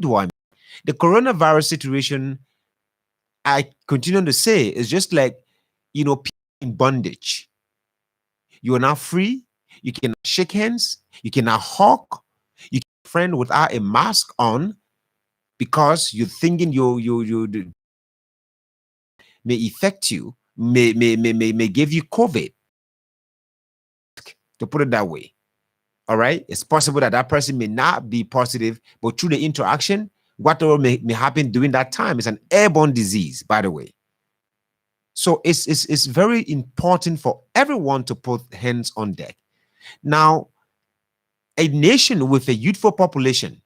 Do I mean? The coronavirus situation, I continue to say, is just like, people in bondage. You are now free. You can shake hands. You can now hug. You can friend without a mask on because you're thinking you may affect you, may give you COVID, to put it that way. All right. It's possible that that person may not be positive, but through the interaction, whatever may happen during that time is an airborne disease, by the way. So it's very important for everyone to put hands on deck. Now, a nation with a youthful population,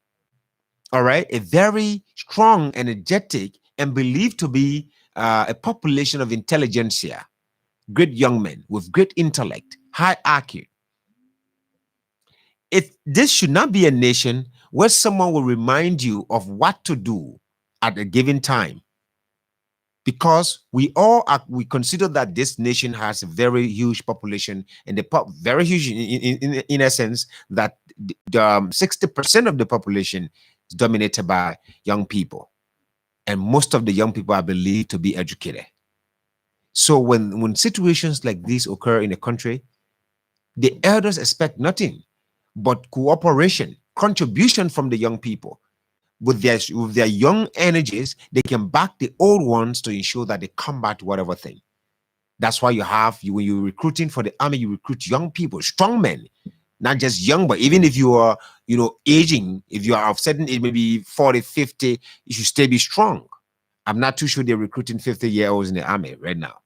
all right, a very strong, energetic, and believed to be a population of intelligentsia, great young men with great intellect, high IQ. This should not be a nation where someone will remind you of what to do at a given time, because we consider that this nation has a very huge population, and very huge in essence, that 60% of the population is dominated by young people, and most of the young people are believed to be educated. So when situations like these occur in a country, the elders expect nothing but cooperation, contribution from the young people. With their young energies, they can back the old ones to ensure that they combat whatever thing. That's why when you're recruiting for the army, you recruit young people, strong men, not just young, but even if you are, aging, if you are of certain age, maybe 40, 50, you should still be strong. I'm not too sure they're recruiting 50-year-olds in the army right now,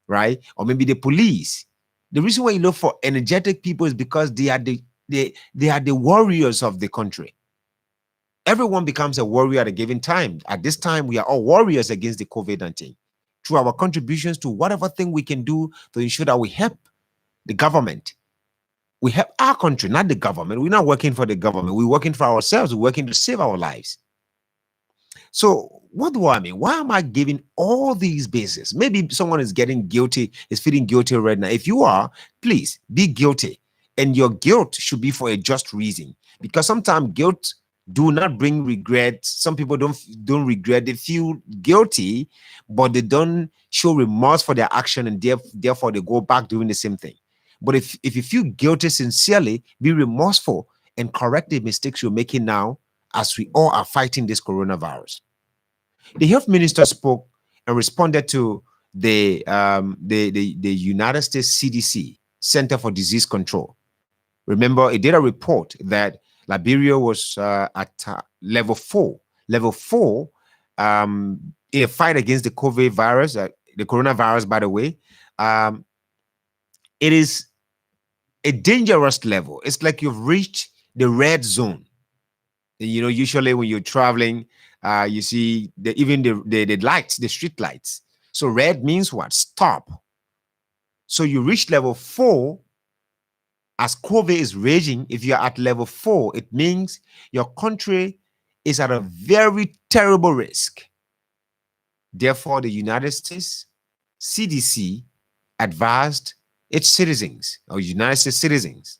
right? Or maybe the police. The reason why you look for energetic people is because they are the warriors of the country. Everyone becomes a warrior at a given time. At this time, we are all warriors against the COVID-19 through our contributions to whatever thing we can do to ensure that we help the government. We help our country, not the government. We're not working for the government. We're working for ourselves. We're working to save our lives. So what do I mean? Why am I giving all these bases? Maybe someone is feeling guilty right now. If you are, please be guilty. And your guilt should be for a just reason. Because sometimes guilt do not bring regret. Some people don't regret. They feel guilty, but they don't show remorse for their action, and therefore they go back doing the same thing. But if you feel guilty sincerely, be remorseful and correct the mistakes you're making now, as we all are fighting this coronavirus. The health minister spoke and responded to the United States CDC, Center for Disease Control. Remember, it did a report that Liberia was at level 4. Level 4 in a fight against the COVID virus, the coronavirus, by the way. It is a dangerous level. It's like you've reached the red zone. Usually when you're traveling, you see even the lights, the street lights. So red means what? Stop. So you reach level 4. As COVID is raging, if you're at level 4, it means your country is at a very terrible risk. Therefore, the United States CDC advised its citizens, or United States citizens,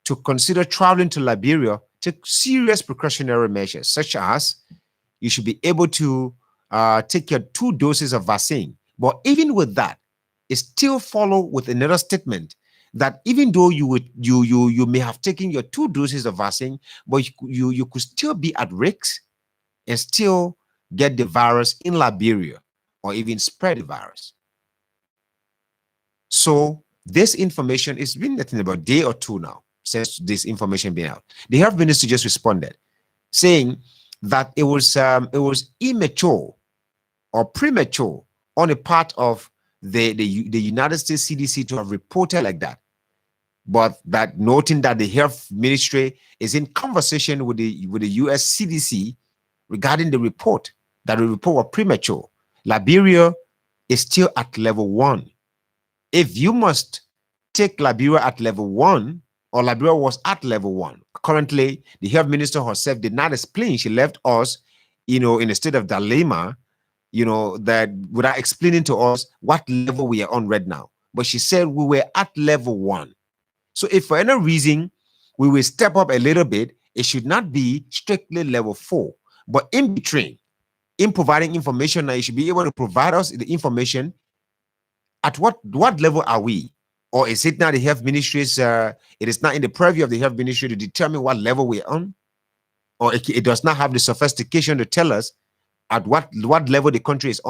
to consider traveling to Liberia, take serious precautionary measures, such as you should be able to take your 2 doses of vaccine. But even with that, it still follow with another statement that even though you may have taken your 2 doses of vaccine, but you could still be at risk and still get the virus in Liberia, or even spread the virus. So this information, it's been nothing about a day or 2 now since this information been out. The health minister just responded, saying that it was immature or premature on the part of the United States CDC to have reported like that, but that noting that the health ministry is in conversation with the US CDC regarding the report, that the report was premature. Liberia is still at level 1. If you must take Liberia at level 1, or Liberia was at level 1, currently the health minister herself did not explain. She left us, in a state of dilemma, that without explaining to us what level we are on right now. But she said we were at level 1. So if for any reason we will step up a little bit It should not be strictly level 4, but in between, in providing information, now you should be able to provide us the information. At what level are we? Or is it not the health ministry's, it is not in the purview of the health ministry to determine what level we're on? Or it does not have the sophistication to tell us at what level the country is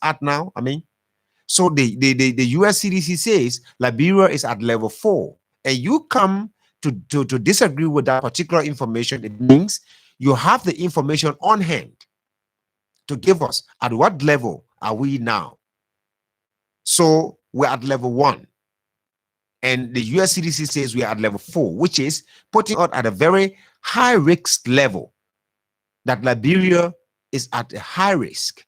at now. I mean, so the US CDC says Liberia is at level 4, and you come to disagree with that particular information. It means you have the information on hand to give us at what level are we now. So we're at level 1, and the US CDC says we are at level 4, which is putting us at a very high risk level, that Liberia is at a high risk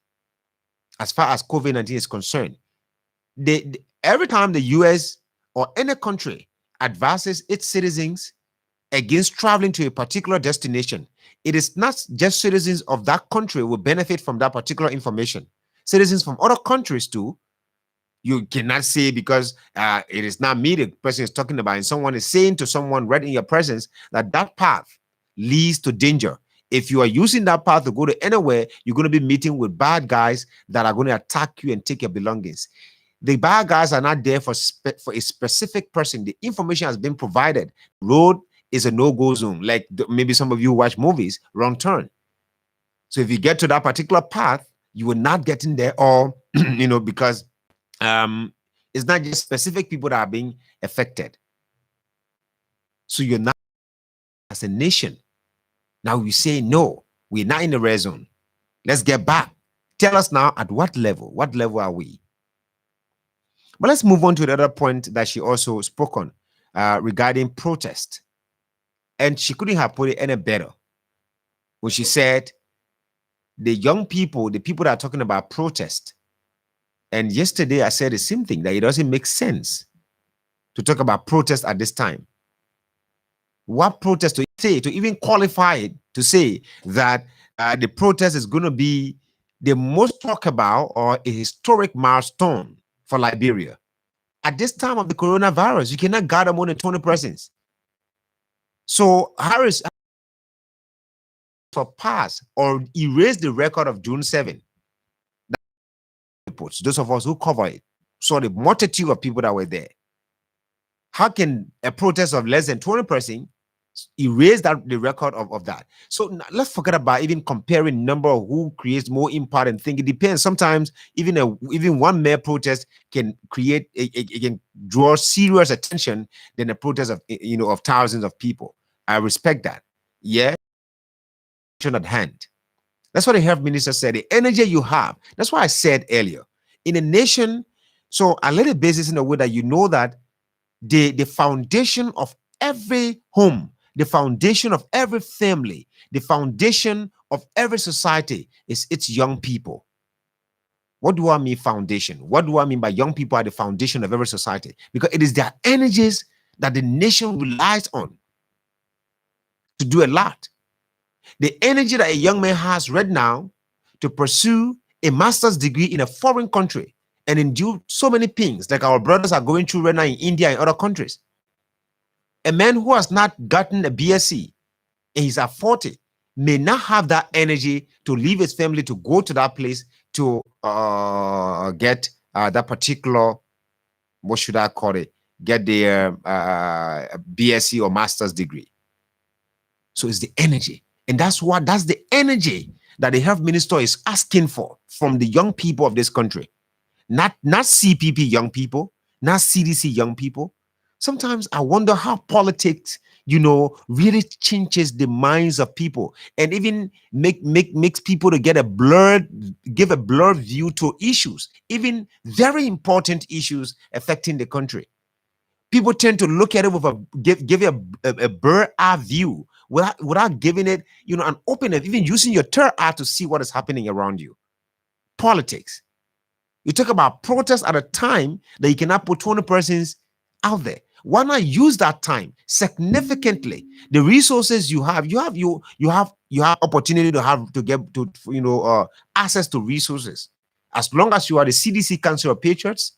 as far as COVID-19 is concerned. Every time the US or any country advises its citizens against traveling to a particular destination, it is not just citizens of that country will benefit from that particular information. Citizens from other countries too. You cannot say because it is not me the person is talking about, and someone is saying to someone right in your presence that that path leads to danger. If you are using that path to go to anywhere, you're going to be meeting with bad guys that are going to attack you and take your belongings. The bad guys are not there for a specific person. The information has been provided. Road is a no-go zone. Like maybe some of you watch movies, wrong turn. So if you get to that particular path, you will not get in there, or because it's not just specific people that are being affected. So you're not, as a nation, now you say, no, we're not in the red zone. Let's get back. Tell us now at what level are we? But let's move on to the other point that she also spoke on regarding protest. And she couldn't have put it any better when she said the young people, the people that are talking about protest. And yesterday I said the same thing, that it doesn't make sense to talk about protest at this time. What protest to say, to even qualify it, to say that the protest is going to be the most talked about or a historic milestone for Liberia. At this time of the coronavirus, you cannot gather more than 20 persons. So Harris surpass or erase the record of June 7. Those of us who cover it saw the multitude of people that were there. How can a protest of less than 20 persons erase the record of that? So let's forget about even comparing number of who creates more impact and think. It depends. Sometimes even one mere protest can create it can draw serious attention than a protest of of thousands of people. I respect that. Yeah, at hand. That's what the health minister said. The energy you have. That's why I said earlier, in a nation, so a little basis in a way that you know that the foundation of every home, the foundation of every family, the foundation of every society is its young people. What do I mean foundation? What do I mean by young people are the foundation of every society? Because it is their energies that the nation relies on to do a lot. The energy that a young man has right now to pursue a master's degree in a foreign country and endure so many things like our brothers are going through right now in India and other countries. A man who has not gotten a BSc and he's at 40 may not have that energy to leave his family to go to that place to get that particular, what should I call it, get the BSc or master's degree. So it's the energy. And that's the energy that the health minister is asking for from the young people of this country. Not CPP young people, not CDC young people. Sometimes I wonder how politics, really changes the minds of people and even makes people to give a blurred view to issues, even very important issues affecting the country. People tend to look at it with give a bird's eye view without giving it, an openness, even using your third eye to see what is happening around you. Politics. You talk about protests at a time that you cannot put 20 persons out there. Why not use that time significantly? The resources you have opportunity to get to access to resources. As long as you are the CDC Council of Patriots,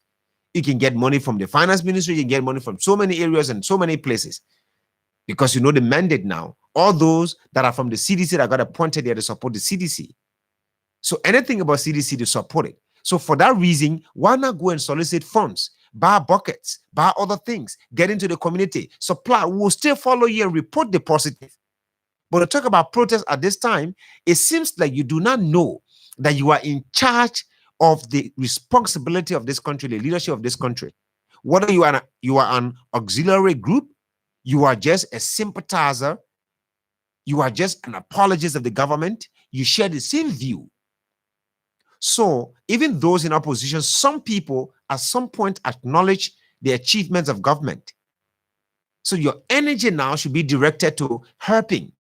you can get money from the finance ministry, you can get money from so many areas and so many places. Because the mandate now All those that are from the CDC that got appointed there to support the CDC. So anything about CDC to support it. So for that reason, why not go and solicit funds, buy buckets, buy other things, get into the community, supply. We will still follow you and report the positive. But to talk about protest at this time, it seems like you do not know that you are in charge of the responsibility of this country, the leadership of this country. Whether you are an auxiliary group, you are just a sympathizer, you are just an apologist of the government, you share the same view. So even those in opposition, some people at some point acknowledge the achievements of government. So your energy now should be directed to helping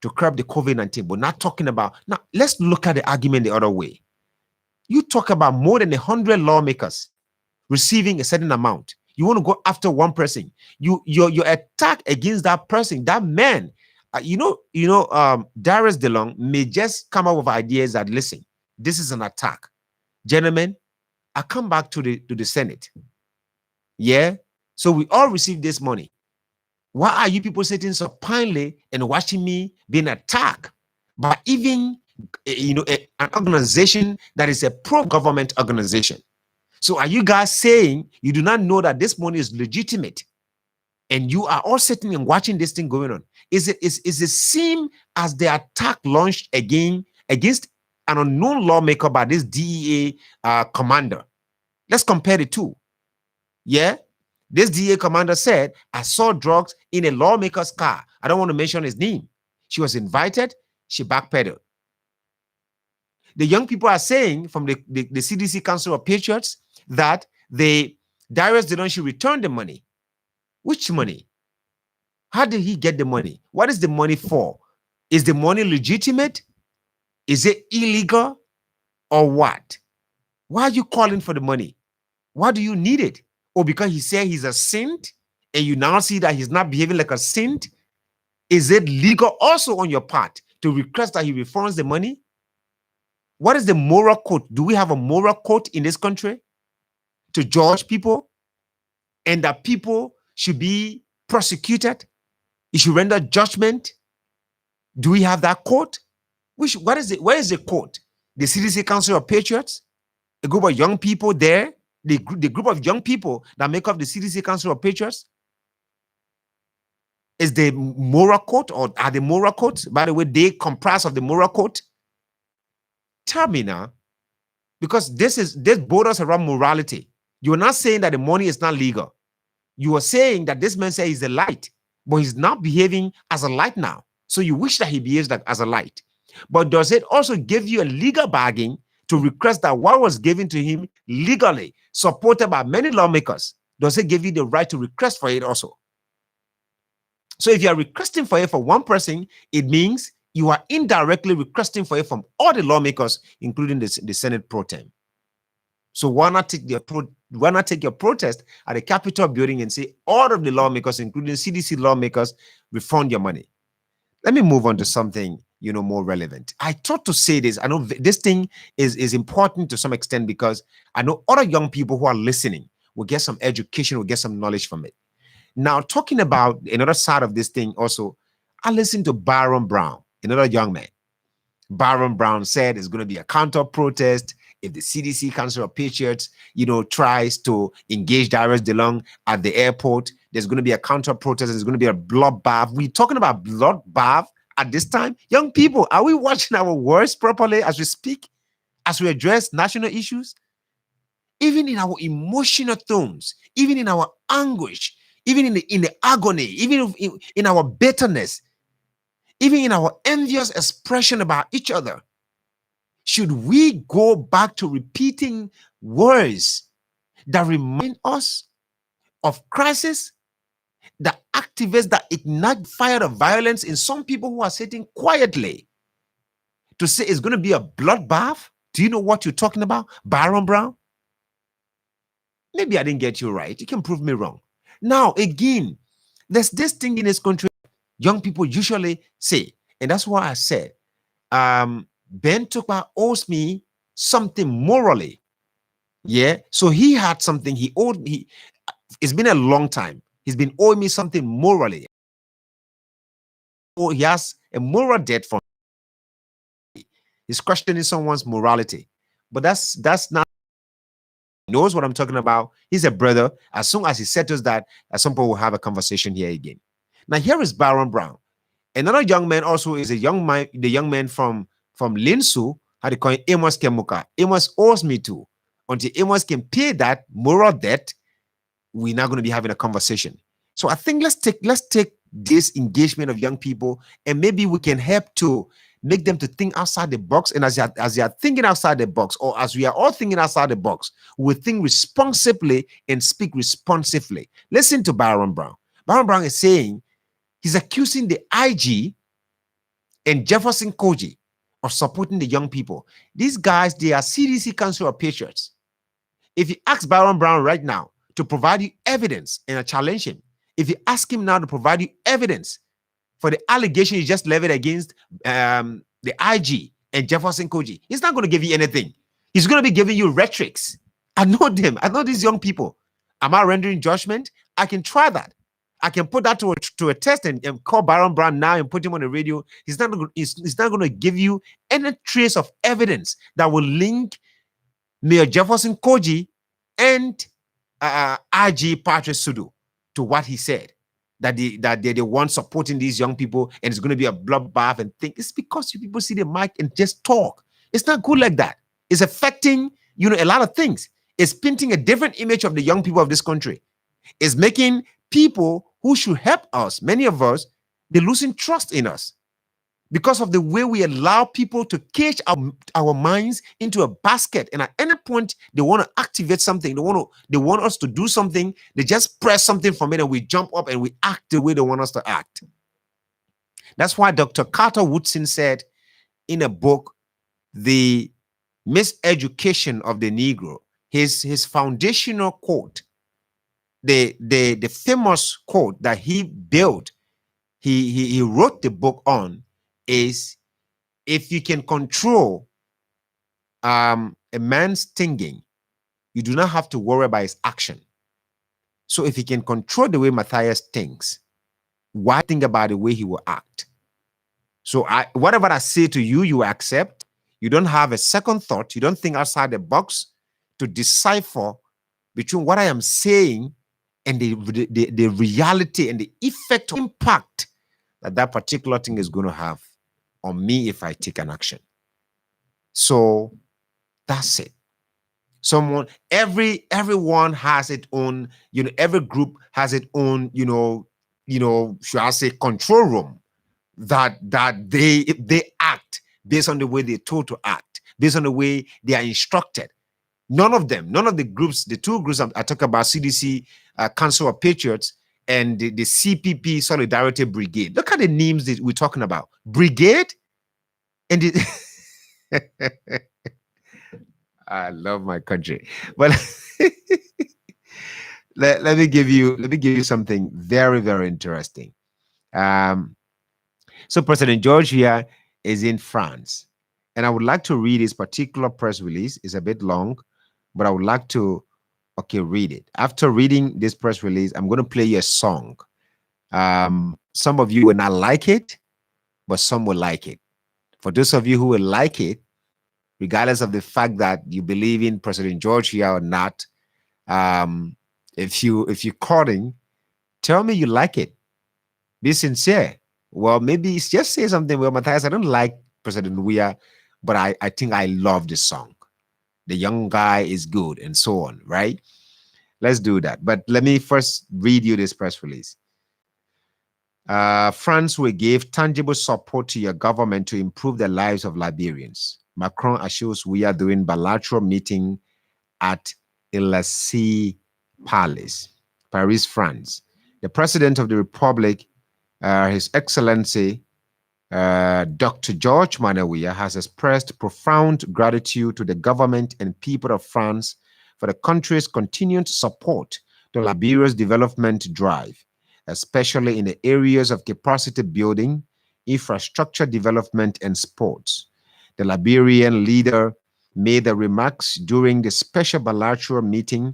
to curb the COVID-19, but not talking about. Now, let's look at the argument the other way. You talk about more than 100 lawmakers receiving a certain amount. You want to go after one person. Your attack against that person, that man, Darius DeLong may just come up with ideas that, listen, this is an attack. Gentlemen, I come back to the Senate. Yeah? So we all receive this money. Why are you people sitting supinely and watching me being attacked by even an organization that is a pro-government organization? So are you guys saying you do not know that this money is legitimate, and you are all sitting and watching this thing going on? Is it same as the attack launched against an unknown lawmaker by this DEA commander? Let's compare the two. Yeah. This DA commander said, I saw drugs in a lawmaker's car. I don't want to mention his name. She was invited. She backpedaled. The young people are saying from the CDC Council of Patriots that Darius DeLong should return the money. Which money? How did he get the money? What is the money for? Is the money legitimate? Is it illegal? Or what? Why are you calling for the money? Why do you need it? Or because he said he's a saint and you now see that he's not behaving like a saint? Is it legal also on your part to request that he refunds the money? What is the moral code? Do we have a moral code in this country to judge people and that people should be prosecuted? You should render judgment. Do we have that code? What is it? Where is the code? The CDC Council of Patriots? A group of young people there? The group of young people that make up the CDC Council of Patriots? Is the moral code, or are the moral codes, by the way, they comprise of the moral code? Tell me now, because this borders around morality. You are not saying that the money is not legal. You are saying that this man says he's a light, but he's not behaving as a light now. So you wish that he behaves like as a light. But does it also give you a legal bargain to request that what was given to him legally, supported by many lawmakers, does it give you the right to request for it also? So if you are requesting for it for one person, it means you are indirectly requesting for it from all the lawmakers, including the Senate pro tem. So why not take your protest at the Capitol building and say all of the lawmakers, including CDC lawmakers, refund your money? Let me move on to something more relevant. I thought to say this. I know this thing is important to some extent because I know other young people who are listening will get some education, will get some knowledge from it. Now, talking about another side of this thing also, I listened to Byron Brown, another young man. Byron Brown said it's going to be a counter protest if the CDC Council of Patriots, tries to engage Darius DeLong at the airport. There's going to be a counter protest. There's going to be a bloodbath. We're talking about bloodbath at this time. Young people, are we watching our words properly as we speak, as we address national issues? Even in our emotional tones, even in our anguish, even in the agony, even in our bitterness, even in our envious expression about each other, should we go back to repeating words that remind us of crisis, that activates, that ignite fire of violence in some people who are sitting quietly, to say it's going to be a bloodbath? Do you know what you're talking about, Byron Brown? Maybe I didn't get you right. You can prove me wrong. Now, again, there's this thing in this country young people usually say, and that's why I said, Ben Tukpa owes me something morally. Yeah. So he had something he owed me. It's been a long time. He's been owing me something morally. he has a moral debt for he's questioning someone's morality. But that's not knows what I'm talking about. He's a brother. As soon as he settles that, at some point we'll have a conversation here again. Now here is Baron Brown. Another young man also is a young man, the young man from Linsu, how they call it Amos Kemuka. Amos owes me too. Until Amos can pay that moral debt, we're not going to be having a conversation. So I think let's take this engagement of young people, and maybe we can help to make them to think outside the box. And as they are thinking outside the box, or as we are all thinking outside the box, we think responsibly and speak responsively. Listen to Baron Brown. Baron Brown is saying he's accusing the IG and Jefferson Koji of supporting the young people. These guys, they are CDC Council of Patriots. If you ask Baron Brown right now to provide you evidence, and I challenge him, if you ask him now to provide you evidence for the allegation you just levied against the IG and Jefferson Koji, he's not going to give you anything. He's going to be giving you rhetorics. I know them. I know these young people. Am I rendering judgment? I can try that. I can put that to a test and call Baron Brown now and put him on the radio. He's not going to give you any trace of evidence that will link Mayor Jefferson Koji and IG Patrice Sudu to what he said. That they're the ones supporting these young people, and it's going to be a bloodbath and think it's because you people see the mic and just talk. It's not good like that. It's affecting, a lot of things. It's painting a different image of the young people of this country. It's making people who should help us, many of us, they're losing trust in us because of the way we allow people to cage our minds into a basket. And at any point they want to activate something, they want us to do something, they just press something from it and we jump up and we act the way they want us to act. That's why Dr. Carter Woodson said in a book, The Miseducation of the Negro, his foundational quote, the famous quote that he built, he wrote the book on, is if you can control a man's thinking, you do not have to worry about his action. So if you can control the way Matthias thinks, why think about the way he will act? So whatever I say to you, you accept. You don't have a second thought. You don't think outside the box to decipher between what I am saying and the reality and the effect or impact that particular thing is going to have on me if I take an action. So that's it. Everyone has its own, every group has its own, should I say, control room that they act based on the way they're told to act, based on the way they are instructed. None of the groups, the two groups I talk about, CDC, Council of Patriots, and the CPP Solidarity Brigade. Look at the names that we're talking about. Brigade and I love my country. But let me give you something very, very interesting. So President George here is in France, and I would like to read his particular press release. It's a bit long, but I would like to read it. After reading this press release, I'm going to play you a song. Some of you will not like it, but some will like it. For those of you who will like it, regardless of the fact that you believe in President George here or not, if you're calling, tell me you like it. Be sincere. Well, maybe just say something. Well, Matthias, I don't like President Weah, but I think I love this song. The young guy is good, and so on, right? Let's do that. But let me first read you this press release. France will give tangible support to your government to improve the lives of Liberians. Macron assures we are doing bilateral meeting at Elysee Palace, Paris, France. The President of the Republic, His Excellency, Dr. George Manuel Weah, has expressed profound gratitude to the government and people of France for the country's continued support to Liberia's development drive, especially in the areas of capacity building, infrastructure development, and sports. The Liberian leader made the remarks during the special bilateral meeting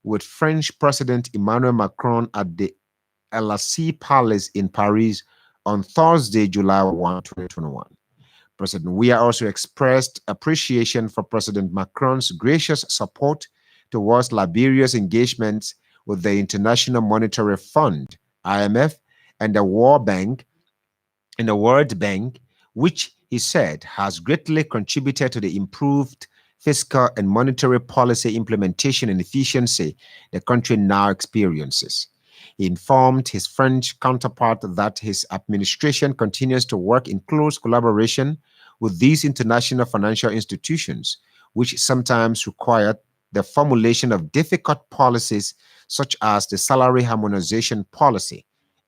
with French President Emmanuel Macron at the Elysee Palace in Paris on Thursday, July 1, 2021. President Weah also expressed appreciation for President Macron's gracious support towards Liberia's engagements with the International Monetary Fund, IMF, and the World Bank, which he said has greatly contributed to the improved fiscal and monetary policy implementation and efficiency the country now experiences. He informed his French counterpart that his administration continues to work in close collaboration with these international financial institutions, which sometimes require the formulation of difficult policies such as the salary harmonization policy.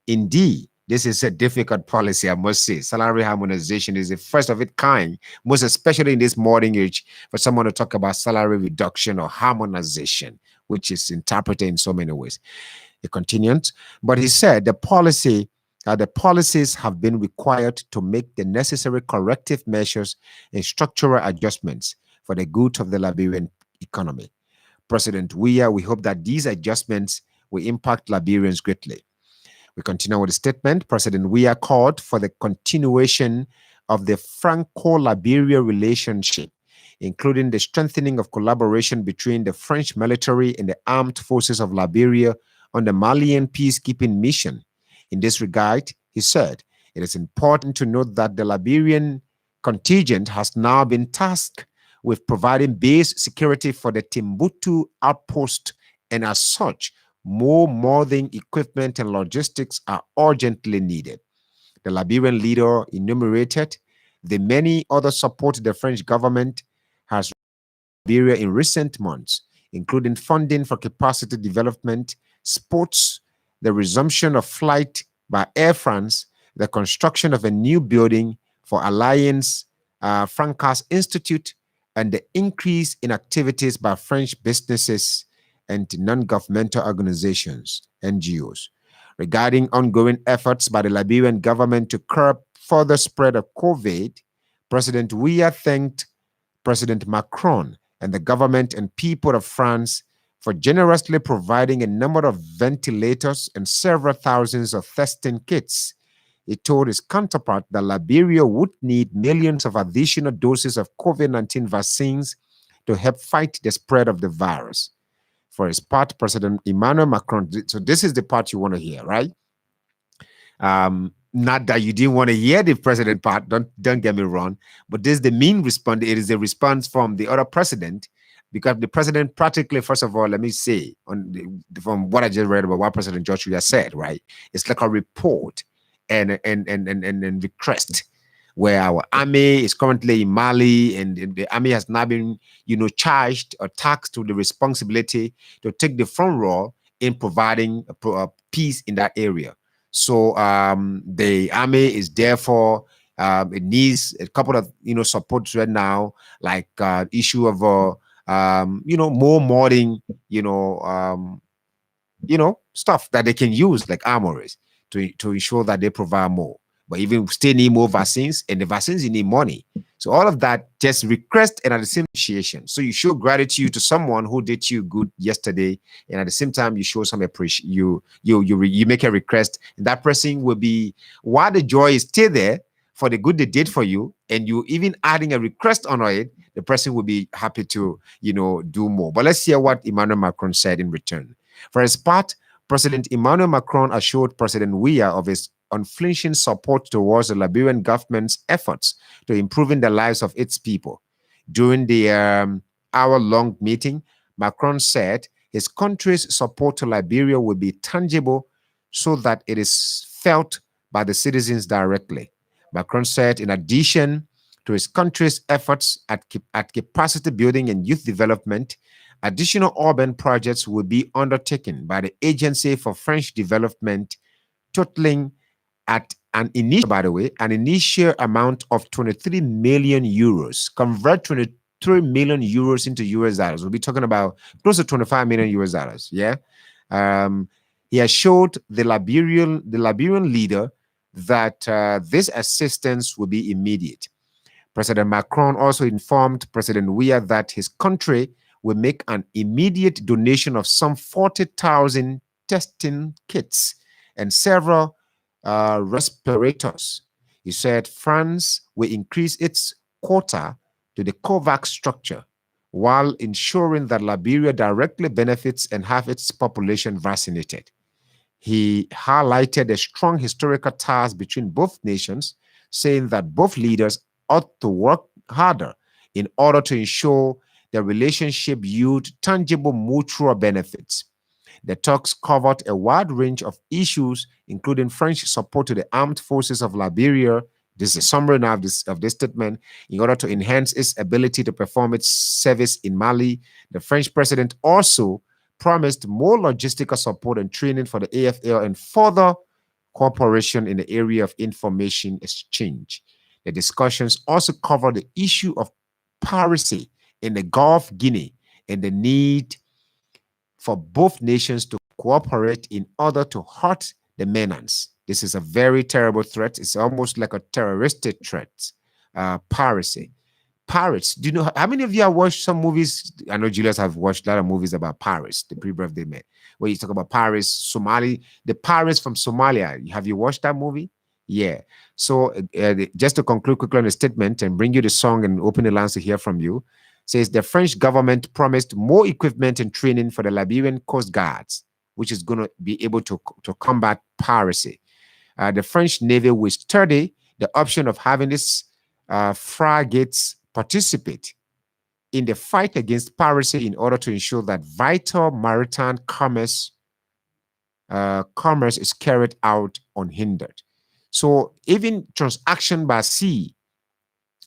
Indeed, this is a difficult policy, I must say. Salary harmonization is the first of its kind, most especially in this modern age, for someone to talk about salary reduction or harmonization, which is interpreted in so many ways. He continued, but he said the policies have been required to make the necessary corrective measures and structural adjustments for the good of the Liberian economy. President Weah, we hope that these adjustments will impact Liberians greatly. We continue with the statement. President Weah called for the continuation of the Franco-Liberia relationship, including the strengthening of collaboration between the French military and the armed forces of Liberia on the Malian peacekeeping mission. In this regard, he said, it is important to note that the Liberian contingent has now been tasked with providing base security for the Timbuktu outpost, and as such, more modern equipment and logistics are urgently needed. The Liberian leader enumerated the many other support the French government has Liberia in recent months, including funding for capacity development, sports, the resumption of flight by Air France, the construction of a new building for Alliance Francaise Institute, and the increase in activities by French businesses and non-governmental organizations, NGOs. Regarding ongoing efforts by the Liberian government to curb further spread of COVID, President Weah thanked President Macron and the government and people of France for generously providing a number of ventilators and several thousands of testing kits. He told his counterpart that Liberia would need millions of additional doses of COVID-19 vaccines to help fight the spread of the virus. For his part, President Emmanuel Macron, so this is the part you want to hear, right? Not that you didn't want to hear the president part, don't get me wrong, but this is the main response. It is a response from the other president, because the president practically, first of all, let me say, from what I just read about what President George Weah said, right? It's like a report and request where our army is currently in Mali, and the army has now been, charged or tasked with the responsibility to take the front role in providing peace in that area. So the army is therefore it needs a couple of supports right now, like issue of more modern stuff that they can use, like armories, to ensure that they provide more. But even still need more vaccines, and the vaccines you need money. So all of that just request and at the same appreciation. So you show gratitude to someone who did you good yesterday, and at the same time you show some appreciation. You make a request, and that person will be, while the joy is still there for the good they did for you, and you even adding a request on it, the person will be happy to do more. But let's hear what Emmanuel Macron said in return. For his part, President Emmanuel Macron assured President Weah of his unflinching support towards the Liberian government's efforts to improving the lives of its people. During the hour-long meeting, Macron said his country's support to Liberia will be tangible so that it is felt by the citizens directly. Macron said, in addition to his country's efforts at capacity building and youth development, additional urban projects will be undertaken by the Agency for French Development, totaling at an initial amount of 23 million euros. Convert 23 million euros into US dollars. We'll be talking about close to 25 million US dollars. Yeah. He assured the Liberian leader that this assistance will be immediate. President Macron also informed President Weah that his country will make an immediate donation of some 40,000 testing kits and several respirators. He said France will increase its quota to the COVAX structure while ensuring that Liberia directly benefits and have its population vaccinated. He highlighted the strong historical ties between both nations, saying that both leaders ought to work harder in order to ensure the relationship yield tangible mutual benefits. The talks covered a wide range of issues, including French support to the armed forces of Liberia. This is a summary now of this statement. In order to enhance its ability to perform its service in Mali, the French president also promised more logistical support and training for the AFL and further cooperation in the area of information exchange. The discussions also covered the issue of piracy in the Gulf of Guinea and the need for both nations to cooperate in order to halt the menace. This is a very terrible threat. It's almost like a terroristic threat. Piracy. Pirates. Do you know how many of you have watched some movies? I know Julius have watched a lot of movies about pirates, the pre-birthday man, where you talk about pirates, Somali, the pirates from Somalia. Have you watched that movie? Yeah. So just to conclude quickly on the statement and bring you the song and open the lines to hear from you, says the French government promised more equipment and training for the Liberian Coast Guards, which is going to be able to combat piracy. The French Navy will study the option of having its frigates participate in the fight against piracy in order to ensure that vital maritime commerce is carried out unhindered. So even transaction by sea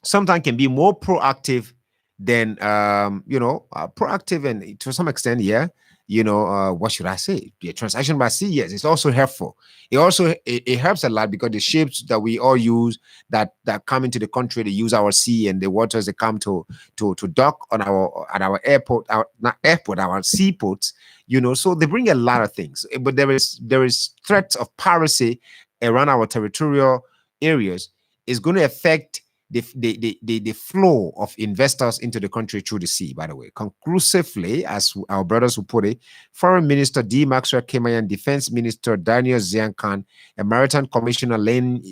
sometimes can be more proactive than proactive, and to some extent, yeah. What should I say? The transaction by sea, yes, it's also helpful. It helps a lot because the ships that we all use that come into the country, they use our sea and the waters, they come to dock on our airport, our seaports. So they bring a lot of things. But there is threats of piracy around our territorial areas. Is going to affect the flow of investors into the country through the sea, by the way. Conclusively, as our brothers will put it, Foreign Minister D. Maxwell Kemayan, Defense Minister Daniel Ziankan, and Maritime Commissioner Lane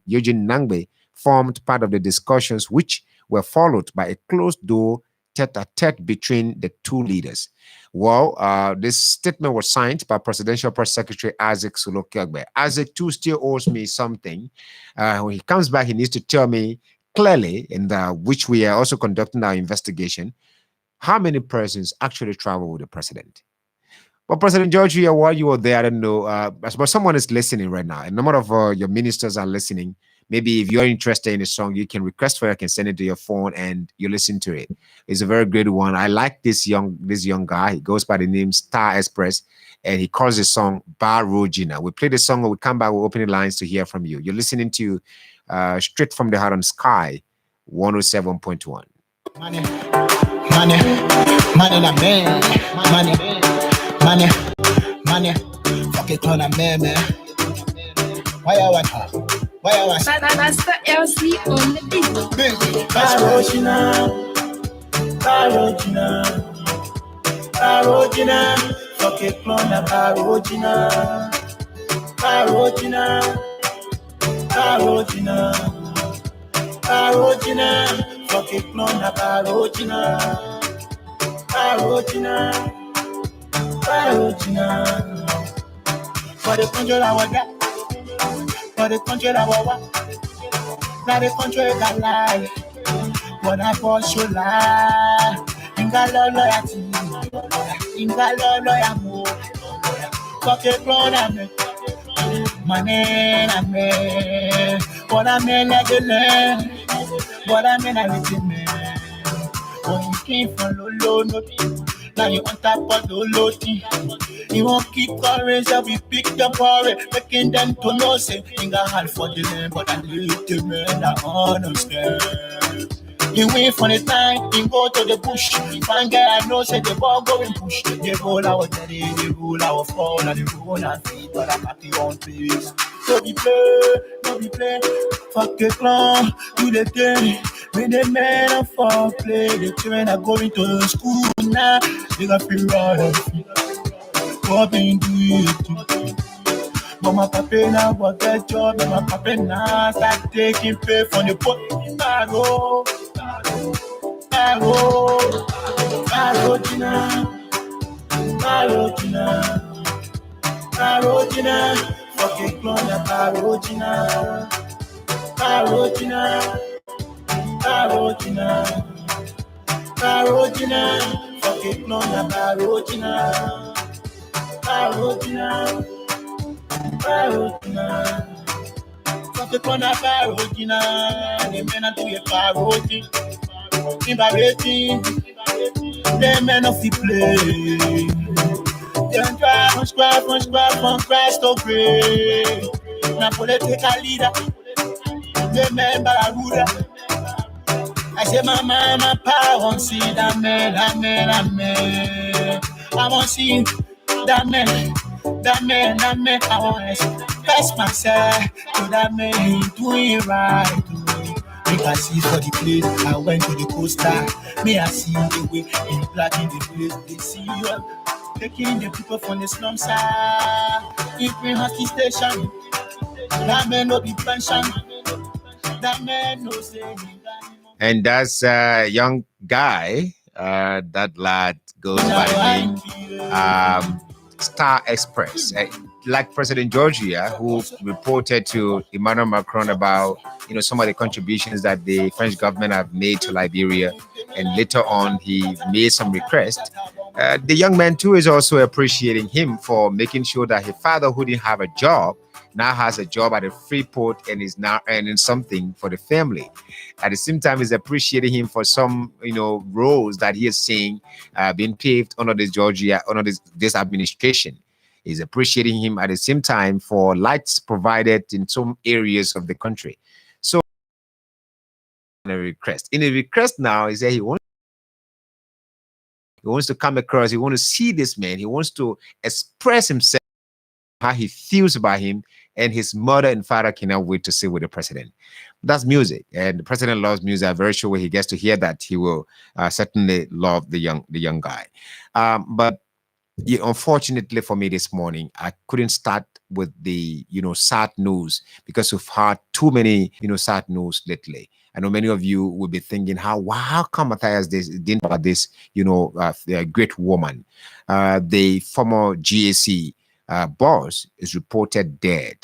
Eugene Nangbe formed part of the discussions, which were followed by a closed-door tete-a-tete between the two leaders. Well, this statement was signed by Presidential Press Secretary Isaac Sulokiagbe. Isaac too still owes me something. When he comes back, he needs to tell me clearly, in which we are also conducting our investigation, how many persons actually travel with the president. But President George, while you were there, I don't know, but someone is listening right now. A number of your ministers are listening. Maybe if you're interested in a song, you can request for it. I can send it to your phone and you listen to it. It's a very good one. I like this young guy. He goes by the name Star Express, and he calls the song Bar Rogina. We play the song, we come back, we'll open the lines to hear from you. You're listening to Straight from the Heart on Sky 107.1. Money, fuck it on a man. Why I want her? Why I want her? Master LC on the beat. Barogina, fuck it on a Barogina. Fuck it on a Barogina. For the country I was that. For the country I was. Now the country that lie. But I for you lie. Inga loyalty. Inga loyalty. Fuck it on a me. Money na me. But I mean like the land. But I mean like the man. When you came from low nothing. Now you on top of the low thing. You won't keep currents that we pick the power, making them to know say thing I had for the land, but I leave the men I understand. You wait for the time, you go to the bush. Find girl I know say the ball going push. They roll our daddy, they roll our fall, and they roll our feet, but I'm happy on peace. No be play, fuck the clown, do the thing. When the men are for play, the children are going to school now. They got free ride. What been do it? But my papa now got that job, and my papa now start taking pay from the pot. Paro, paro, paro, Gina, paro, Gina, paro, Gina, fucking clone, paro, Gina, paro, Gina, paro, Gina, paro, Gina, fucking clone, paro, Gina, paro, Gina, paro, Gina. Kona parogina, the men are doing parody. Imbarrating, the men of the play. They drive on Christ to pray. Na political leader, the men Bararuda. I say, my power, see that man. I want to see that man. I want to express myself to that man doing right. Make I see for the place. I went to the coaster. May I see the way in black in the place. They see you taking the people from the slum side. In Green Hockey Station. That man no be pension. That man no say. And that's a young guy. That lad goes by the name Star Express. Like President Georgia, who reported to Emmanuel Macron about some of the contributions that the French government have made to Liberia, and later on he made some requests. The young man too is also appreciating him for making sure that his father, who didn't have a job, now has a job at a free port and is now earning something for the family. At the same time, he's appreciating him for some roles that he is seeing being paved under this administration. He's appreciating him at the same time for lights provided in some areas of the country. So in a request now, he said he wants to come across, he wants to see this man, he wants to express himself, how he feels about him, and his mother and father cannot wait to sit with the president. That's music, and the president loves music. I'm very sure when he gets to hear that, he will certainly love the young guy. But unfortunately for me this morning, I couldn't start with the sad news, because we've had too many sad news lately. I know many of you will be thinking, how come Matthias didn't about this great woman, the former GAC boss is reported dead.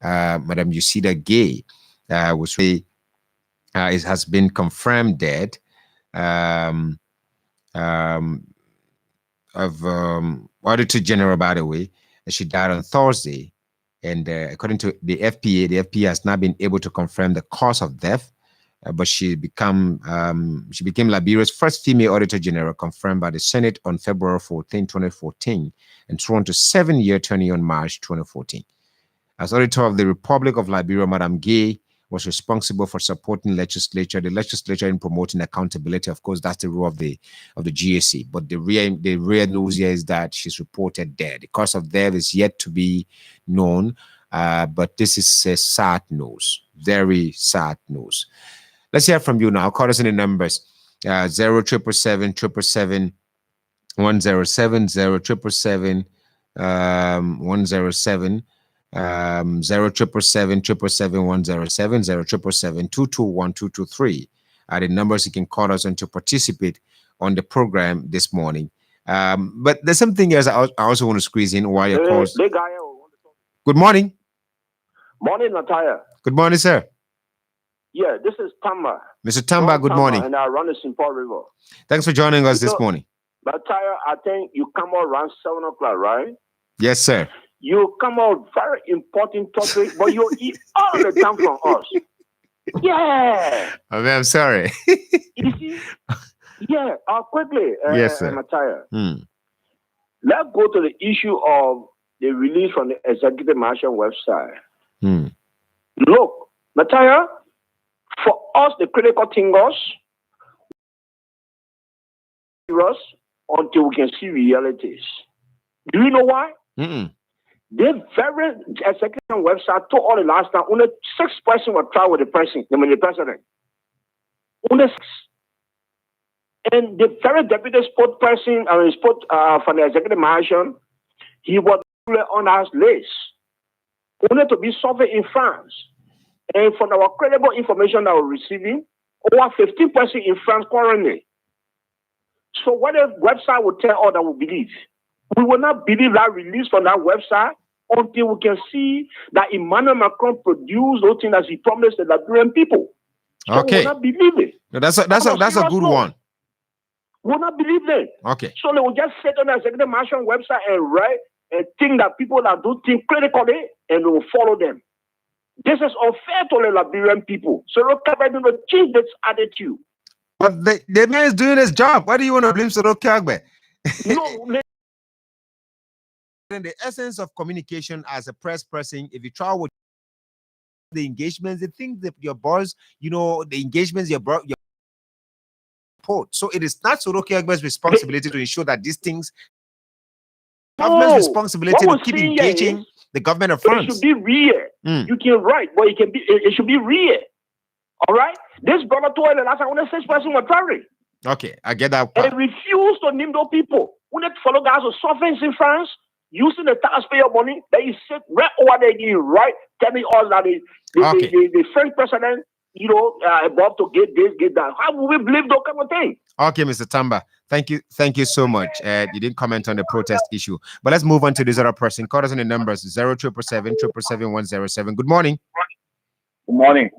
Madam Yusida Gay has been confirmed dead of Auditor General, by the way. She died on Thursday, and according to the FPA has not been able to confirm the cause of death, but she became Liberia's first female Auditor General, confirmed by the Senate on February 14, 2014, and sworn to 7-year tenure on March 2014. As Auditor of the Republic of Liberia, Madam Gay was responsible for supporting the legislature in promoting accountability. Of course, that's the role of the GAC. But the real news here is that she's reported dead. The cause of death is yet to be known, but this is a sad news, very sad news. Let's hear from you now. Call us in the numbers 0777 107 0777 107 0777 107 0777 221 223 are the numbers you can call us on to participate on the program this morning. But there's something else I also want to squeeze in while your calls. Good morning. Morning, Natalia. Good morning, sir. Yeah, this is Tamba. Mr. Tamba, good morning. And I run the St. Paul River. Thanks for joining us this morning. Natalia, I think you come out around 7 o'clock, right? Yes, sir. You come out very important topic, but you eat all the time from us. Yeah. I mean, I'm sorry. You see? Yeah, quickly, yes, sir. Natalia. Let's go to the issue of the release from the Executive Mansion website. Look, Natalia, for us, the critical thinkers, until we can see realities. Do you know why? The very executive website told all the last time only 6 persons were tried with the president. Only 6. And the very deputy spokesperson from the executive mansion, he was on our list. only to be solved in France. And from our credible information that we're receiving, over 15% in France currently. So what a website will tell us that we believe. We will not believe that release from that website until we can see that Emmanuel Macron produced those things as he promised the Liberian people. So okay. we will not believe it. No, that's a good one. We will not believe it. Okay. So they will just sit on the Executive Mansion website and write and think that people that do think critically and they will follow them. This is unfair to the Liberian people. So look at to change this attitude. But the man is doing his job. Why do you want to blame Soro Kagbe? No, in the essence of communication as a press person, if you try with the engagements, the things that your boss, the engagements your report. So it is not Soro Kagbe's responsibility to ensure that these things. Government's responsibility to keep engaging the government of France. It should be real. You can write, but it should be real. All right? This brother told the last time when the 6 person were traveling. Okay, I get that. And refused to name those people. When they follow guys who suffer in France, using the taxpayer money, they sit right over there, right? Telling us that the French president, about to get this, get that. How will we believe those kind of things? Okay, Mr. Tamba. Thank you so much. You didn't comment on the protest issue. But let's move on to this other person. Call us on the numbers 0777 777 Good morning. Good morning.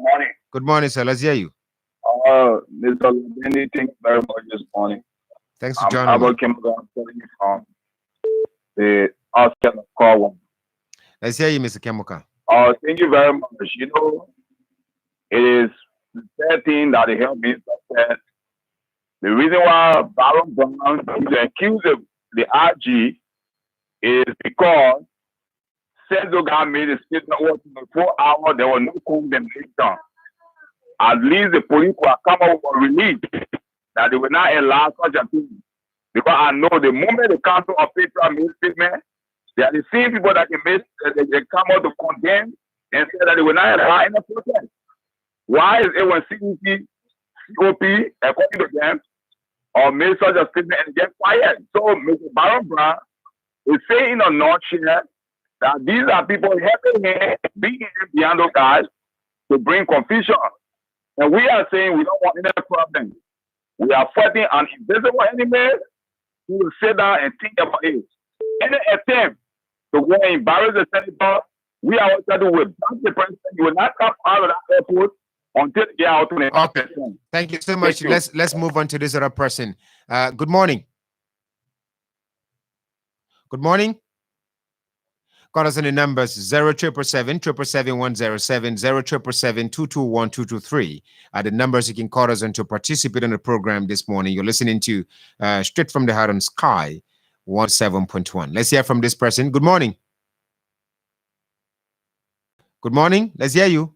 Good morning, sir. Let's hear you. Mr. Lenny, thank you very much this morning. Thanks for joining me. I'm telling you from the Oscar call one. Let's hear you, Mr. Kemuka. Thank you very much. It is the third thing that the health minister said. The reason why Baron Brown is accused of the RG is because Sezoga made a statement within 4 hours, there was no condemnation. At least the police will come up with a release that they will not allow such a thing. Because I know the moment the Council of Petra made statement, they are the same people that they come out to condemn and say that they will not allow any protest. Why is it when CDC, COP, according to them, or made such a statement and get quiet? So Mr. Baron Brown is saying in a nutshell that these are people helping him, being behind those guys to bring confusion. And we are saying we don't want any problem. We are fighting an invisible enemy who will sit down and think about it. Any attempt to go and embarrass the senator, we are going to with the president. You will not come out of that airport until they are out to the Okay. Thank you so much. Let's move on to this other person. Good morning. Good morning. Call us on the numbers 0777 777 0777 221 223 are the numbers you can call us on to participate in the program this morning. You're listening to Straight from the Heart on Sky 17.1. Let's hear from this person. Good morning. Good morning. Let's hear you.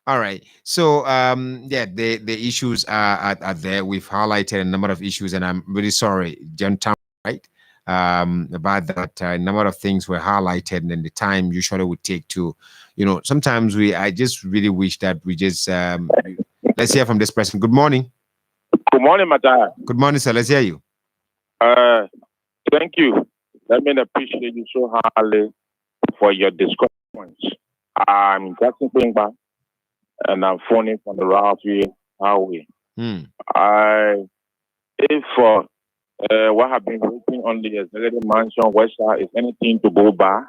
All right. So, the issues are there. We've highlighted a number of issues, and I'm really sorry, John Tam, right? About that, a number of things were highlighted, and the time usually would take to, sometimes I just really wish that we just, let's hear from this person. Good morning. Good morning, Madam. Good morning, sir. Let's hear you. Thank you. Let me appreciate you so highly for your discussions. I'm Jackson Pingba, and I'm phoning from the Ralphie Highway. If what have been written on the Executive Mansion website is anything to go by,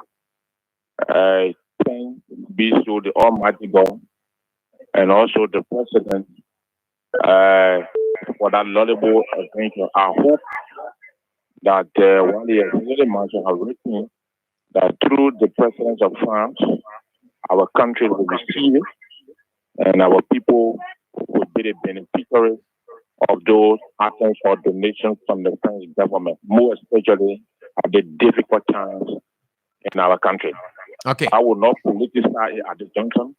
thanks be to the Almighty God and also the President for that laudable adventure. I hope that what the Executive Mansion have written, that through the President of France, our country will receive it, and our people will be the beneficiaries of those items or donations from the French government, more especially at the difficult times in our country. Okay. I will not politicize at the junction.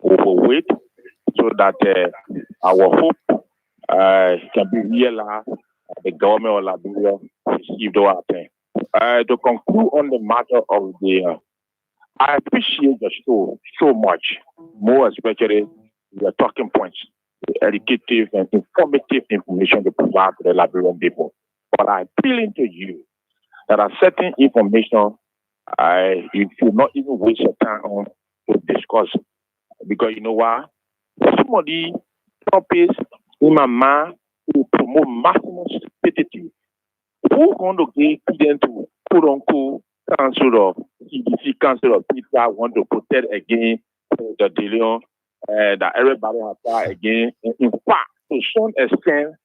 We will wait so that our hope can be realized. The government of Liberia received our thing. To conclude on the matter of the, I appreciate the show so much, more especially the talking points, the educative and informative information to provide to the Liberian people. But I'm appealing to you that a certain information You should not even waste your time on to discuss, because you know why? Some of the topics in my mind to promote maximum stupidity. Who's going to give them to quote unquote Council of CDC, Council of Peter want to protect against the Deleon that everybody has tried again? In fact, to some extent,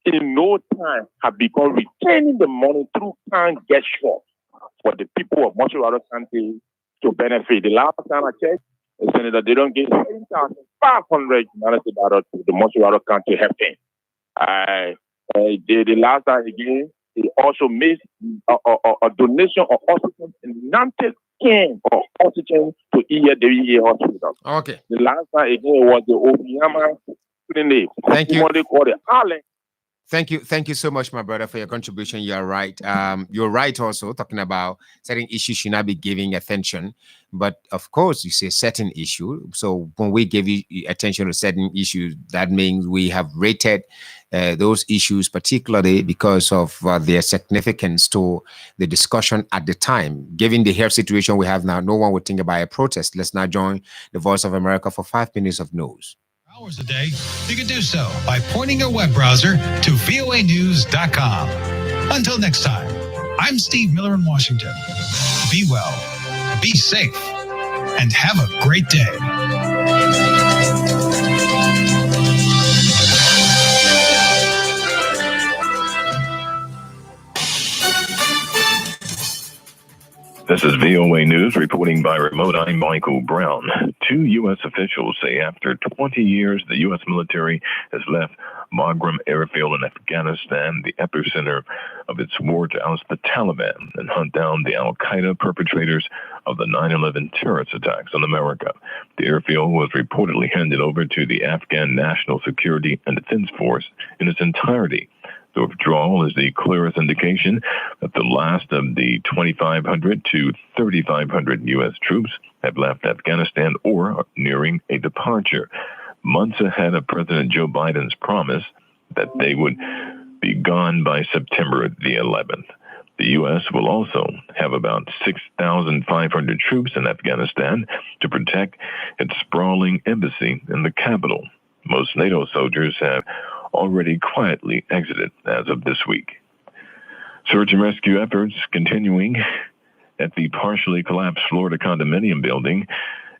in no time have become retaining the money through kind gesture for the people of Montreal County to benefit. The last time I checked, the Senator, they don't get $7,500 to the Montreal County helping. The last time again, they also made a donation of oxygen in Nantes can of oxygen to EAWA hospital. Okay. The last time again was the Obiyama clinic. Thank you. What they call it, Allen. Thank you so much, my brother, for your contribution. You're right. You're right also, talking about certain issues should not be giving attention. But of course, you say certain issue. So when we give you attention to certain issues, that means we have rated those issues, particularly because of their significance to the discussion at the time. Given the health situation we have now, no one would think about a protest. Let's now join the Voice of America for 5 minutes of news. Hours a day, you can do so by pointing your web browser to voanews.com. Until next time, I'm Steve Miller in Washington. Be well, be safe, and have a great day. This is VOA News reporting by remote. I'm Michael Brown. 2 U.S. officials say after 20 years, the U.S. military has left Bagram airfield in Afghanistan, the epicenter of its war to oust the Taliban and hunt down the al-Qaeda perpetrators of the 9/11 terrorist attacks on America. The airfield was reportedly handed over to the Afghan National Security and Defense Force in its entirety. The withdrawal is the clearest indication that the last of the 2,500 to 3,500 U.S. troops have left Afghanistan or are nearing a departure, months ahead of President Joe Biden's promise that they would be gone by September the 11th. The U.S. will also have about 6,500 troops in Afghanistan to protect its sprawling embassy in the capital. Most NATO soldiers have already quietly exited as of this week. Search and rescue efforts continuing at the partially collapsed Florida condominium building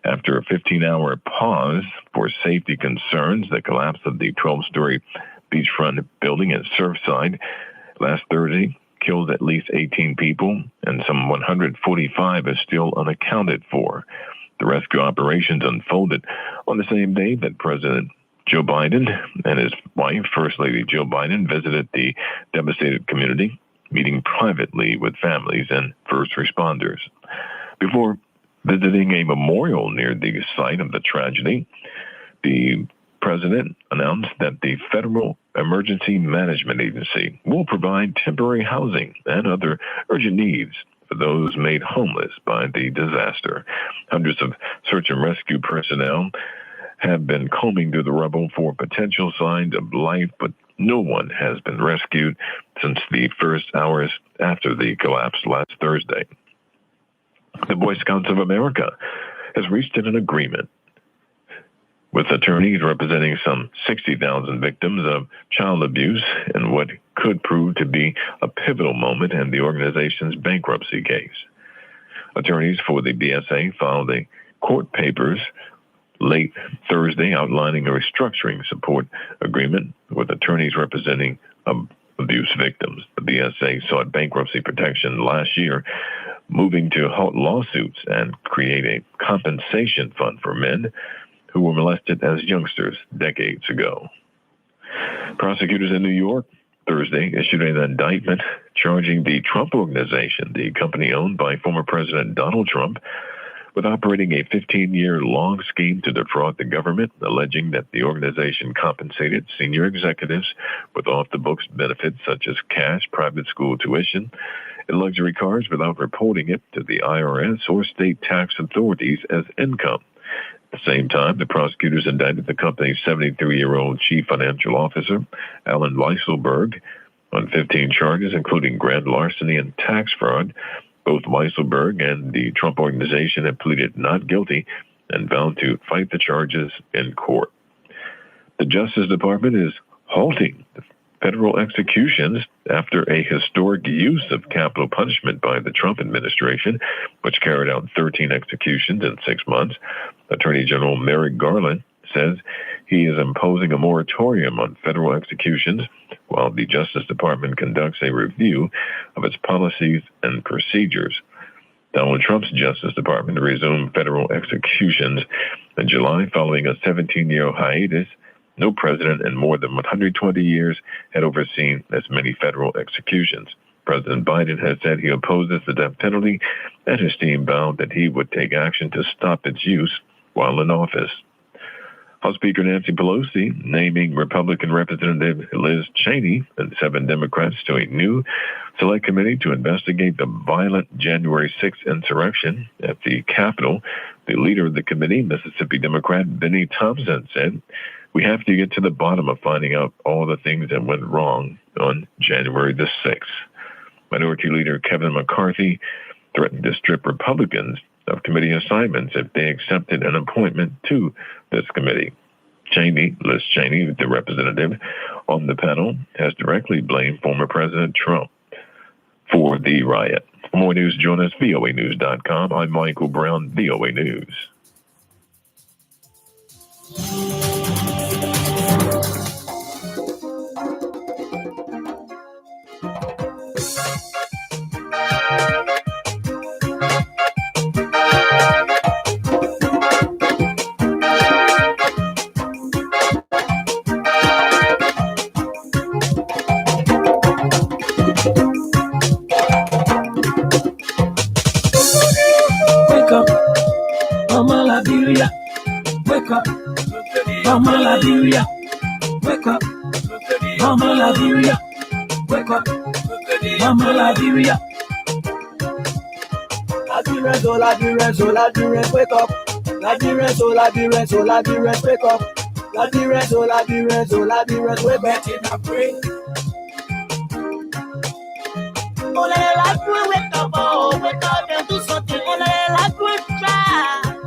after a 15-hour pause for safety concerns. The collapse of the 12-story beachfront building at Surfside last Thursday killed at least 18 people, and some 145 are still unaccounted for. The rescue operations unfolded on the same day that President Joe Biden and his wife, First Lady Jill Biden, visited the devastated community, meeting privately with families and first responders. Before visiting a memorial near the site of the tragedy, the president announced that the Federal Emergency Management Agency will provide temporary housing and other urgent needs for those made homeless by the disaster. Hundreds of search and rescue personnel have been combing through the rubble for potential signs of life, but no one has been rescued since the first hours after the collapse last Thursday. The Boy Scouts of America has reached an agreement with attorneys representing some 60,000 victims of child abuse in what could prove to be a pivotal moment in the organization's bankruptcy case. Attorneys for the BSA filed a court papers late Thursday outlining a restructuring support agreement with attorneys representing abuse victims. The BSA sought bankruptcy protection last year, moving to halt lawsuits and create a compensation fund for men who were molested as youngsters decades ago. Prosecutors in New York Thursday issued an indictment charging the Trump Organization, the company owned by former President Donald Trump, with operating a 15-year-long scheme to defraud the government, alleging that the organization compensated senior executives with off-the-books benefits such as cash, private school tuition, and luxury cars without reporting it to the IRS or state tax authorities as income. At the same time, the prosecutors indicted the company's 73-year-old chief financial officer, Alan Weisselberg, on 15 charges, including grand larceny and tax fraud, Both Weisselberg and the Trump Organization have pleaded not guilty and vowed to fight the charges in court. The Justice Department is halting the federal executions after a historic use of capital punishment by the Trump administration, which carried out 13 executions in 6 months. Attorney General Merrick Garland says he is imposing a moratorium on federal executions while the Justice Department conducts a review of its policies and procedures. Donald Trump's Justice Department resumed federal executions in July following a 17-year hiatus. No president in more than 120 years had overseen as many federal executions. President Biden has said he opposes the death penalty, and his team vowed that he would take action to stop its use while in office. House Speaker Nancy Pelosi naming Republican Representative Liz Cheney and 7 Democrats to a new select committee to investigate the violent January 6th insurrection at the Capitol. The leader of the committee, Mississippi Democrat Benny Thompson, said, "We have to get to the bottom of finding out all the things that went wrong on January the 6th. Minority Leader Kevin McCarthy threatened to strip Republicans of committee assignments if they accepted an appointment to this committee. Liz Cheney, the representative on the panel, has directly blamed former President Trump for the riot. For more news, join us, voanews.com. I'm Michael Brown, VOA News. Wake up, Mama Liberia. Wake up, Mama Liberia. Wake up, Mama Liberia. Wake up, Mama Liberia. Ladires, wake up. Ladires, wake up. Ladires, wake up. I pray. Oh, wake up, oh, wake up and do something. Oh,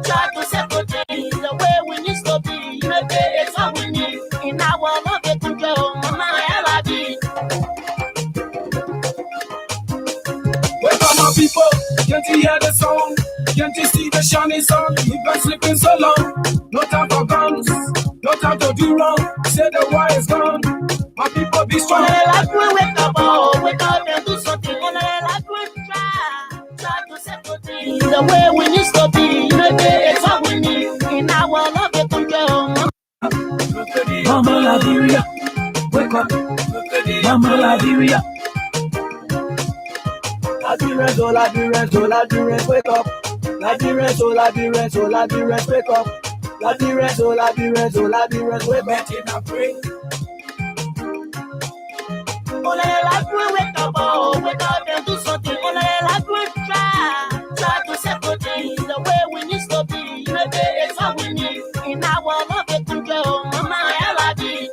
try to settle things the way we need to be. Maybe it's all we need in our love and control. Mama, I love you. Wake up, my people. Can't you hear the song? Can't you see the shining sun? We've been sleeping so long. No time for guns. No time to do wrong. Say the war is gone. My people be strong. Wake up, oh, wake up and do something. Try to settle things the way we need to be. Maybe it's all we need in our love and control. Mama Liberia, wake up. Mama Liberia. Ladires, wake up. Ladires, wake up. Ladires, wake up. I pray. Wake up, oh, wake up and do something. Try to settle things the way we need to be. Maybe it's all we need in our love and control. Mama, I love you.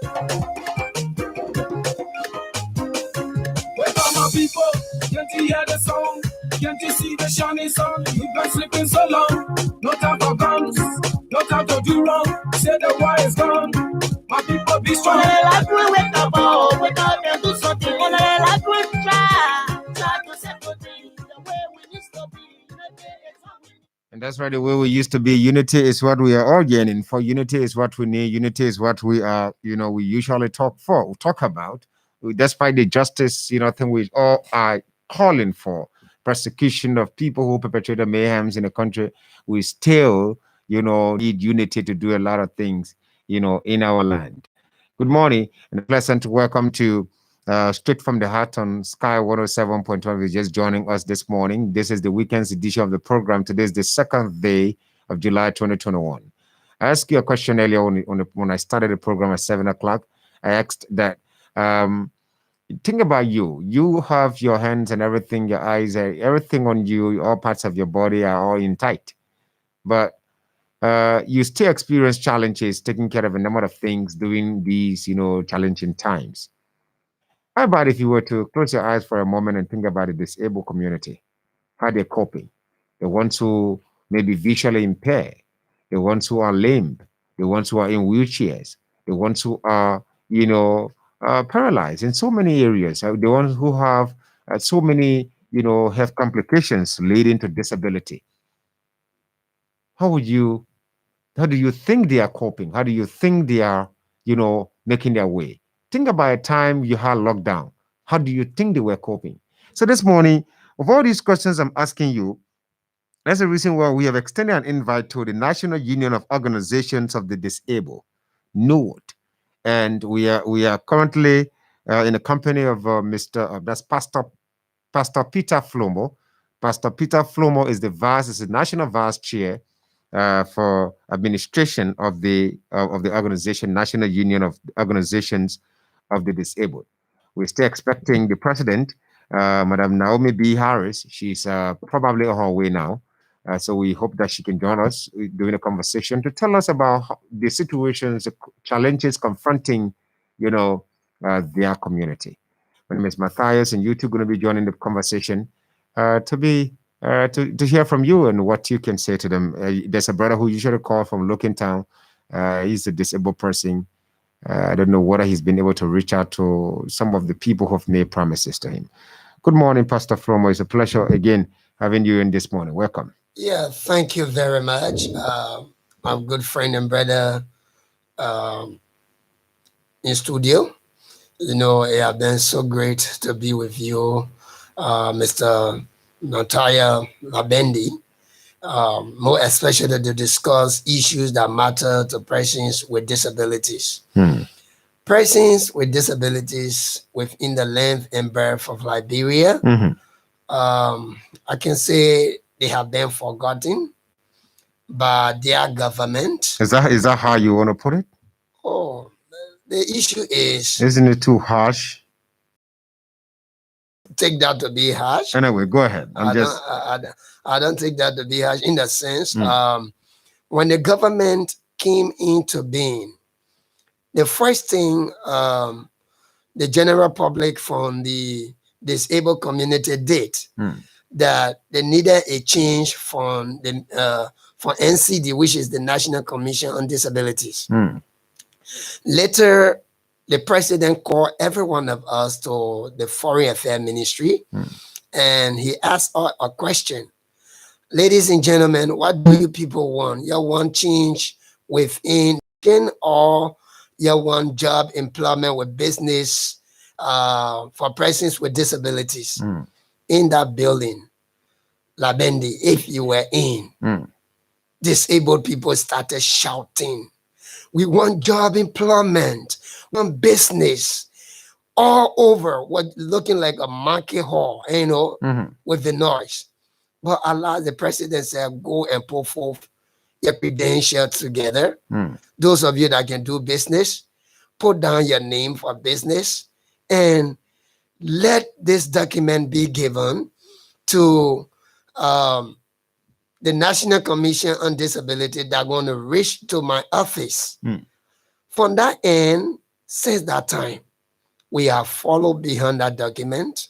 Wake up, my people. Can't you hear the song? Can't you see the shining sun? We've been sleeping so long. No time for guns. No time to do wrong. Say the war is gone. My people be strong. Wake up, oh, wake up and do something. Try to settle things the way we need to be. And that's right, the way we used to be. Unity is what we are all yearning for. Unity is what we need. Unity is what we are, we usually talk about. Despite the justice, thing we all are calling for, persecution of people who perpetrate mayhems in the country, we still, need unity to do a lot of things, in our land. Good morning and a pleasant welcome to Straight from the Heart on Sky 107.1. You're just joining us this morning. This is the weekend's edition of the program. Today is the 2nd day of July 2021. I asked you a question earlier when I started the program at 7 o'clock. I asked that, think about you. You have your hands and everything, your eyes, everything on you, all parts of your body are all in tight. But you still experience challenges, taking care of a number of things during these, challenging times. How about if you were to close your eyes for a moment and think about the disabled community? how they're coping. The ones who may be visually impaired, the ones who are lame, the ones who are in wheelchairs, the ones who are, paralyzed in so many areas, the ones who have so many, health complications leading to disability. How do you think they are coping? How do you think they are, making their way? Think about a time you had lockdown. How do you think they were coping? So this morning, of all these questions I'm asking you, that's the reason why we have extended an invite to the National Union of Organizations of the Disabled, NUOD. And we are currently in the company of that's Pastor Peter Flomo. Pastor Peter Flomo is the national vice chair for administration of the organization, National Union of Organizations of the Disabled. We're still expecting the president, Madam Naomi B. Harris. She's probably on her way now. So we hope that she can join us during the conversation to tell us about the situations, the challenges confronting, their community. My name is Matthias, and you two are going to be joining the conversation to hear from you and what you can say to them. There's a brother who usually call from Looking Town. He's a disabled person. I don't know whether he's been able to reach out to some of the people who have made promises to him. Good morning, Pastor Flomo. It's a pleasure again having you in this morning. Welcome. Yeah, thank you very much. My good friend and brother in studio. It has been so great to be with you, Mr. Nataya Labendi, more especially to discuss issues that matter to persons with disabilities. Persons with disabilities within the length and breadth of Liberia, I can say they have been forgotten by their government. Is that how you want to put it? Oh, the issue is... Isn't it too harsh? Take that to be harsh. Anyway, go ahead. I don't take that to be harsh in the sense, when the government came into being, the first thing the general public from the disabled community did, that they needed a change from NCD, which is the National Commission on Disabilities. Later, the president called every one of us to the Foreign Affairs Ministry, and he asked a question. Ladies and gentlemen, what do you people want? You want change within, or you want job employment with business for persons with disabilities? In that building, Labendi, if you were in, disabled people started shouting, we want job employment, we want business all over, what looking like a market hall, with the noise. But Allah, the president said, go and put forth your credentials together. Those of you that can do business, put down your name for business, and let this document be given to the National Commission on Disability that are going to reach to my office. From that end, since that time, we have followed behind that document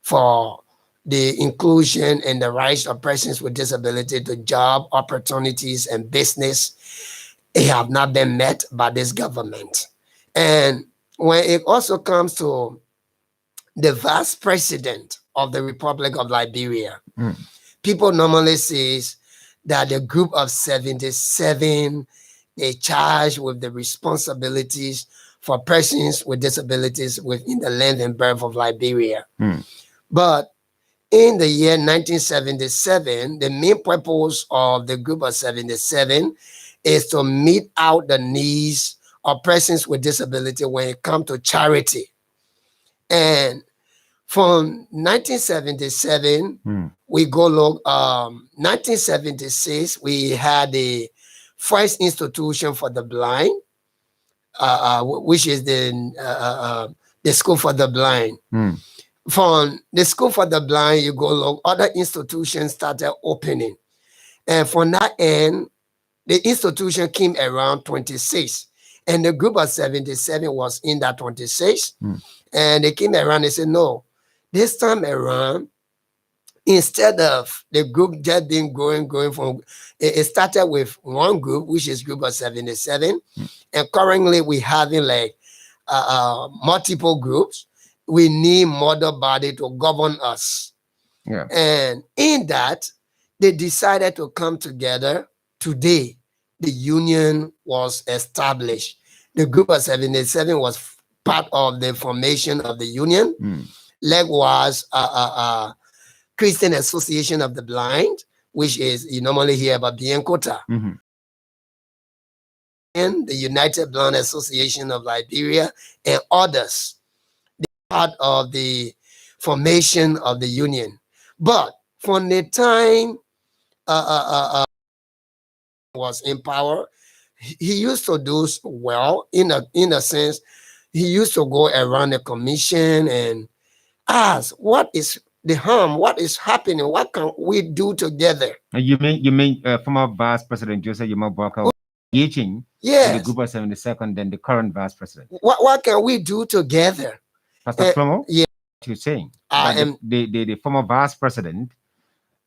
for the inclusion and the rights of persons with disability to job opportunities and business. It have not been met by this government. And when it also comes to the vice president of the Republic of Liberia, people normally say that the group of 77, they charged with the responsibilities for persons with disabilities within the length and breadth of Liberia. But in the year 1977, the main purpose of the group of 77 is to meet out the needs of persons with disability when it comes to charity. And from 1977, we go look, 1976, we had the first institution for the blind, which is the School for the Blind. From the School for the Blind, you go look, other institutions started opening. And from that end, the institution came around 26. And the group of 77 was in that 26. And they came around and said, no, this time around, instead of the group just being going from, it started with one group, which is group of 77. And currently we having like multiple groups. We need mother body to govern us. Yeah. And in that, they decided to come together. Today, the union was established. The group of 77 was part of the formation of the union. Likewise, Christian Association of the Blind, which is, you normally hear about Biancota. And the United Blind Association of Liberia and others. They're part of the formation of the union. But from the time was in power, he used to do well in a sense. He used to go around the commission and ask, what is the harm? What is happening? What can we do together? You mean former Vice President Joseph Yuma Bawka engaging with the group of 72nd than the current Vice President? What can we do together? Pastor Flomo? Yeah. What you're saying? The former Vice President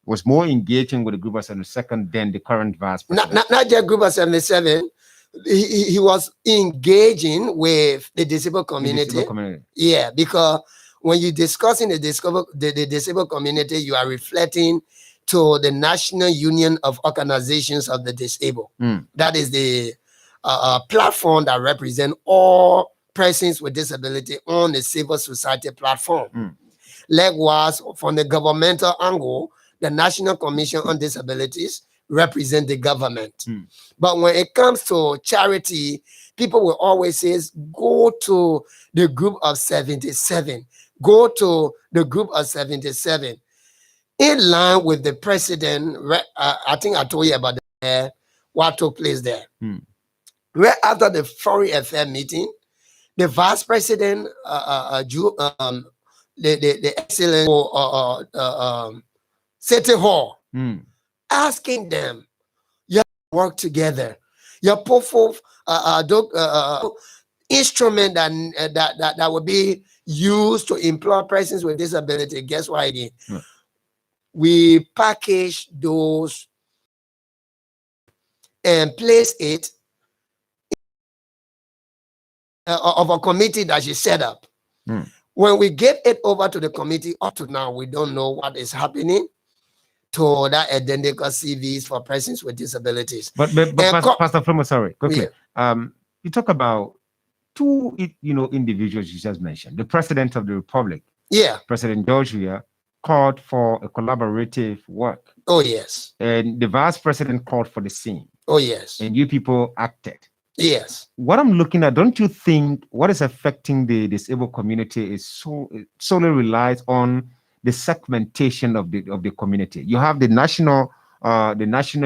was more engaging with the group of 72nd than the current Vice President. Not just group of 77. He was engaging with the disabled community. Yeah, because when you're discussing the disabled community, you are reflecting to the National Union of Organizations of the Disabled. That is the platform that represents all persons with disability on the civil society platform. Likewise, from the governmental angle, the National Commission on Disabilities represent the government. But when it comes to charity, people will always say, go to the group of 77. Go to the group of 77. In line with the president, I think I told you about what took place there. Right after the Foreign Affairs meeting, the vice president, the excellent City Hall, asking them, you work together. You put forth instrument that will be used to employ persons with disability. Guess what I did? We package those and place it of a committee that she set up. When we get it over to the committee, up to now, we don't know what is happening to that identical CVs for persons with disabilities. But Pastor Flomo, sorry, quickly. You talk about two, individuals you just mentioned. The President of the Republic, President George Weah, called for a collaborative work. Oh, yes. And the Vice President called for the same. Oh, yes. And you people acted. Yes. What I'm looking at, don't you think what is affecting the disabled community is solely relies on the segmentation of the community? You have the National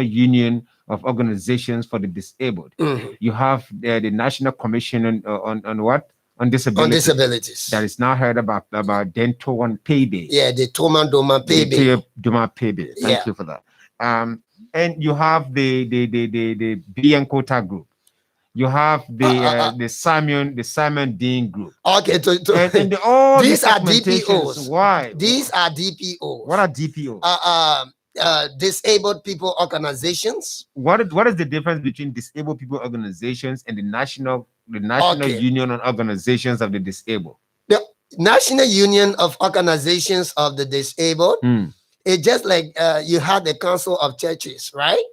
Union of Organizations for the Disabled. You have the National Commission on what? On disabilities. That is now heard about Dentowan Payday. Yeah, the Toma Doma Payday. Doma Payday. Thank you for that. And you have the Biancota group. You have the Simon Dean group. Okay, and all these are DPOs. Why? These are DPOs. What are DPOs? Disabled people organizations. What is the difference between disabled people organizations and the National Union on Organizations of the Disabled? The National Union of Organizations of the Disabled. It's just like you have the Council of Churches, right?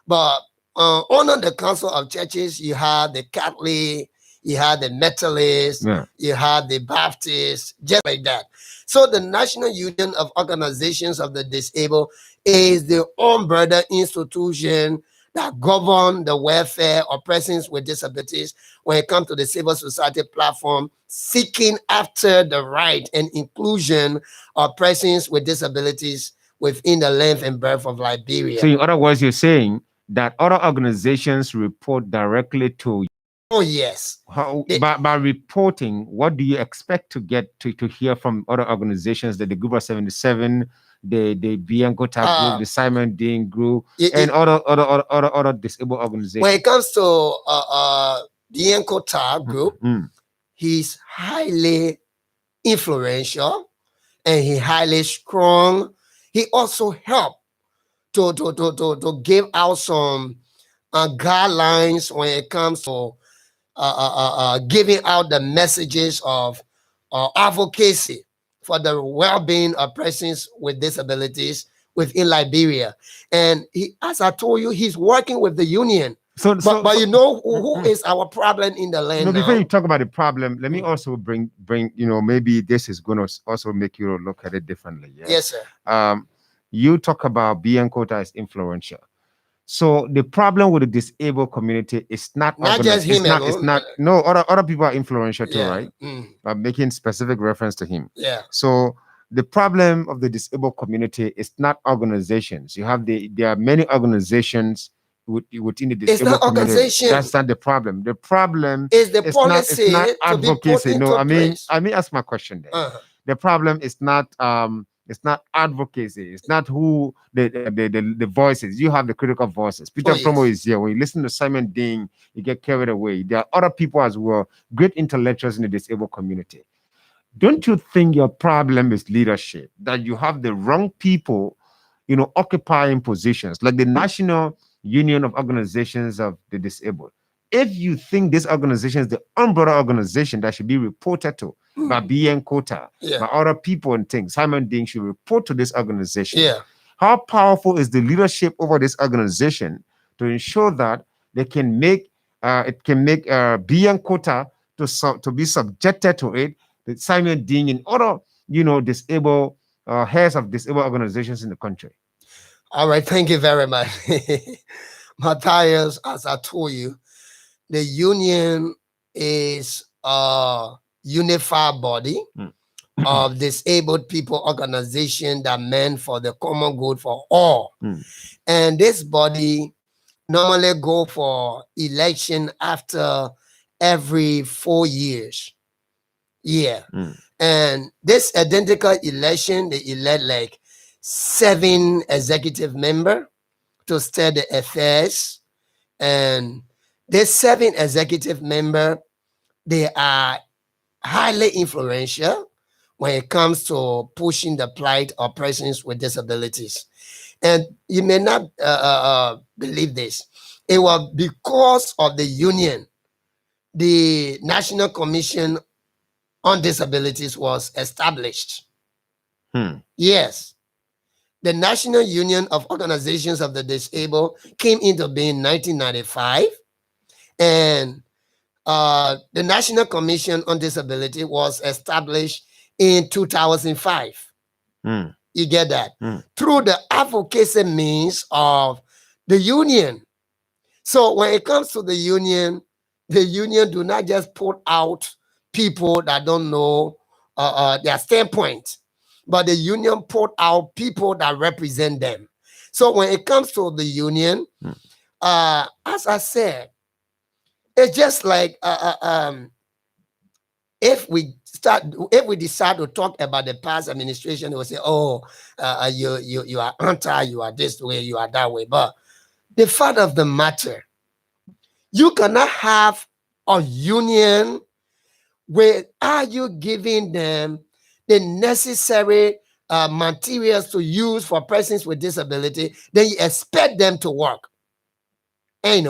But under the Council of Churches, you have the Catholic, you have the Methodist, you have the Baptist, just like that. So the National Union of Organizations of the Disabled is the umbrella institution that govern the welfare of persons with disabilities when it comes to the civil society platform, seeking after the right and inclusion of persons with disabilities within the length and breadth of Liberia. So in other words, you're saying that other organizations report directly to you. Oh, yes. By reporting, what do you expect to get to hear from other organizations, that the Group of 77, the Biancota group, the Simon Dean group, and other disabled organizations? When it comes to Biancota group, he's highly influential and he's highly strong He also helped to give out some guidelines when it comes to giving out the messages of advocacy for the well-being of persons with disabilities within Liberia. And he, as I told you, he's working with the union. But you know who is our problem in the land? No, now? before you talk about the problem, let me also bring maybe this is going to also make you look at it differently. Yeah? Yes, sir. You talk about BN quota as influential. So the problem with the disabled community is not just him. It's not. No, other people are influential too, right? Mm. Making specific reference to him. Yeah. So the problem of the disabled community is not organizations. There are many organizations within the disabled community. Organization. That's not the problem. The problem is the policy. It's not advocacy. No, I mean ask my question then. The problem is not advocacy. It's not who the voices. You have the critical voices. Peter Promo is here. When you listen to Simon Ding, you get carried away. There are other people as well, great intellectuals in the disabled community. Don't you think your problem is leadership? That you have the wrong people, occupying positions like the National Union of Organizations of the Disabled. If you think this organization is the umbrella organization that should be reported to by BN quota, by other people and things, Simon Ding should report to this organization. Yeah. How powerful is the leadership over this organization to ensure that they can make BN quota to be subjected to it? That Simon Ding and other disabled heads of disabled organizations in the country. All right, thank you very much. Matthias, as I told you, the union is a unified body of disabled people organization that meant for the common good for all. And this body normally go for election after every 4 years. Yeah. And this identical election, they elect like 7 executive members to steer the affairs. And these 7 executive members, they are highly influential when it comes to pushing the plight of persons with disabilities. And you may not believe this. It was because of the union, the National Commission on Disabilities was established. Yes. The National Union of Organizations of the Disabled came into being in 1995. And the National Commission on Disability was established in 2005. You get that? Through the advocacy means of the union. So when it comes to the union do not just put out people that don't know their standpoint, but the union put out people that represent them. So when it comes to the union, as I said, it's just like if we decide to talk about the past administration, they will say, "Oh, you are anti, you are this way, you are that way." But the fact of the matter, you cannot have a union without you giving them the necessary materials to use for persons with disability. Then you expect them to work. And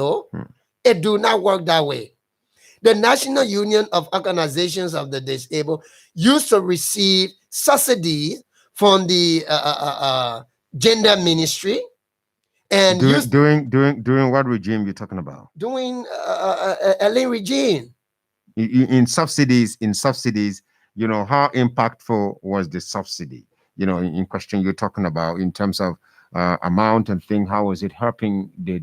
it do not work that way. The National Union of Organizations of the Disabled used to receive subsidies from the gender ministry. And during what regime you're talking about? During Ellen regime. In subsidies, how impactful was the subsidy? In question you're talking about in terms of amount and thing. How was it helping the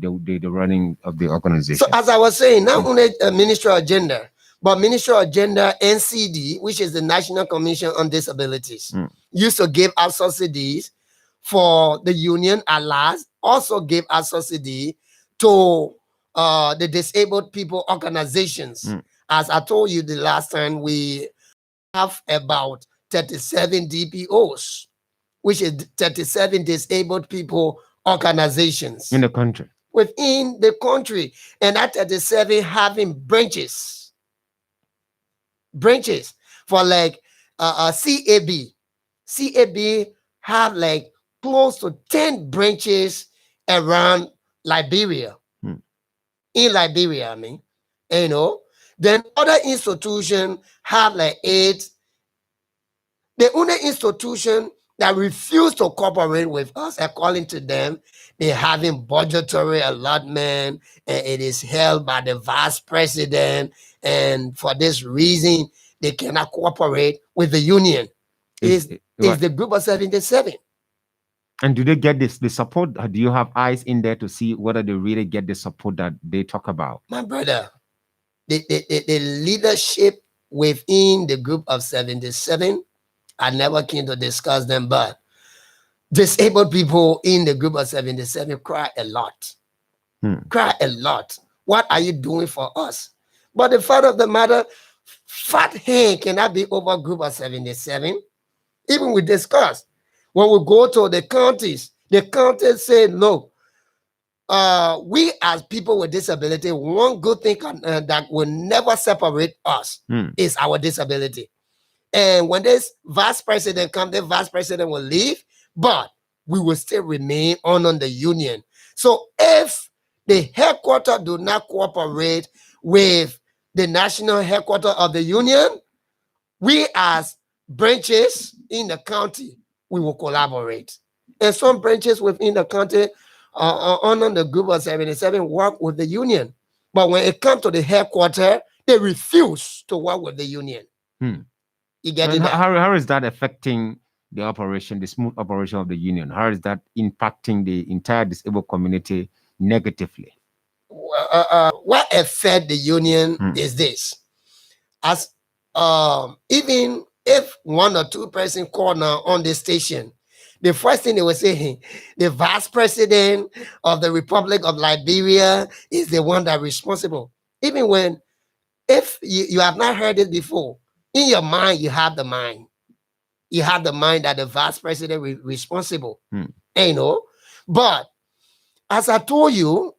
running of the organization? So as I was saying, not only Ministry of Gender, but Ministry of Gender NCD, which is the National Commission on Disabilities, used to give out subsidies for the union. Alas, also gave out subsidy to the disabled people organizations. As I told you the last time, we have about 37 DPOs, which is 37 disabled people organizations in the country. Within the country, and that 37 having branches for like CAB. CAB have like close to 10 branches around Liberia. In Liberia, I mean, you know. Then other institutions have like 8. The only institution that refuse to cooperate with us, according to them, they having budgetary allotment, and it is held by the vice president, and for this reason, they cannot cooperate with the union. Is the group of 77. And do they get this the support? Do you have eyes in there to see whether they really get the support that they talk about? My brother, the leadership within the group of 77, I never came to discuss them, but disabled people in the group of 77 cry a lot. Cry a lot. What are you doing for us? But the fact of the matter, fat hand cannot be over group of 77. Even we discuss. When we go to the counties say, no, we as people with disability, one good thing that will never separate us is our disability. And when this vice president comes, the vice president will leave, but we will still remain under the union. So if the headquarters do not cooperate with the national headquarters of the union, we as branches in the county, we will collaborate. And some branches within the county under the group of 77 work with the union. But when it comes to the headquarters, they refuse to work with the union. You get it? How is that affecting the operation, the smooth operation of the union? How is that impacting the entire disabled community negatively? What affect the union is this. As even if 1 or 2 persons call now on the station, the first thing they will say, hey, the vice president of the Republic of Liberia is the one that is responsible. Even when, if you have not heard it before, in your mind, you have the mind. You have the mind that the vice president is responsible. You know, but as I told you,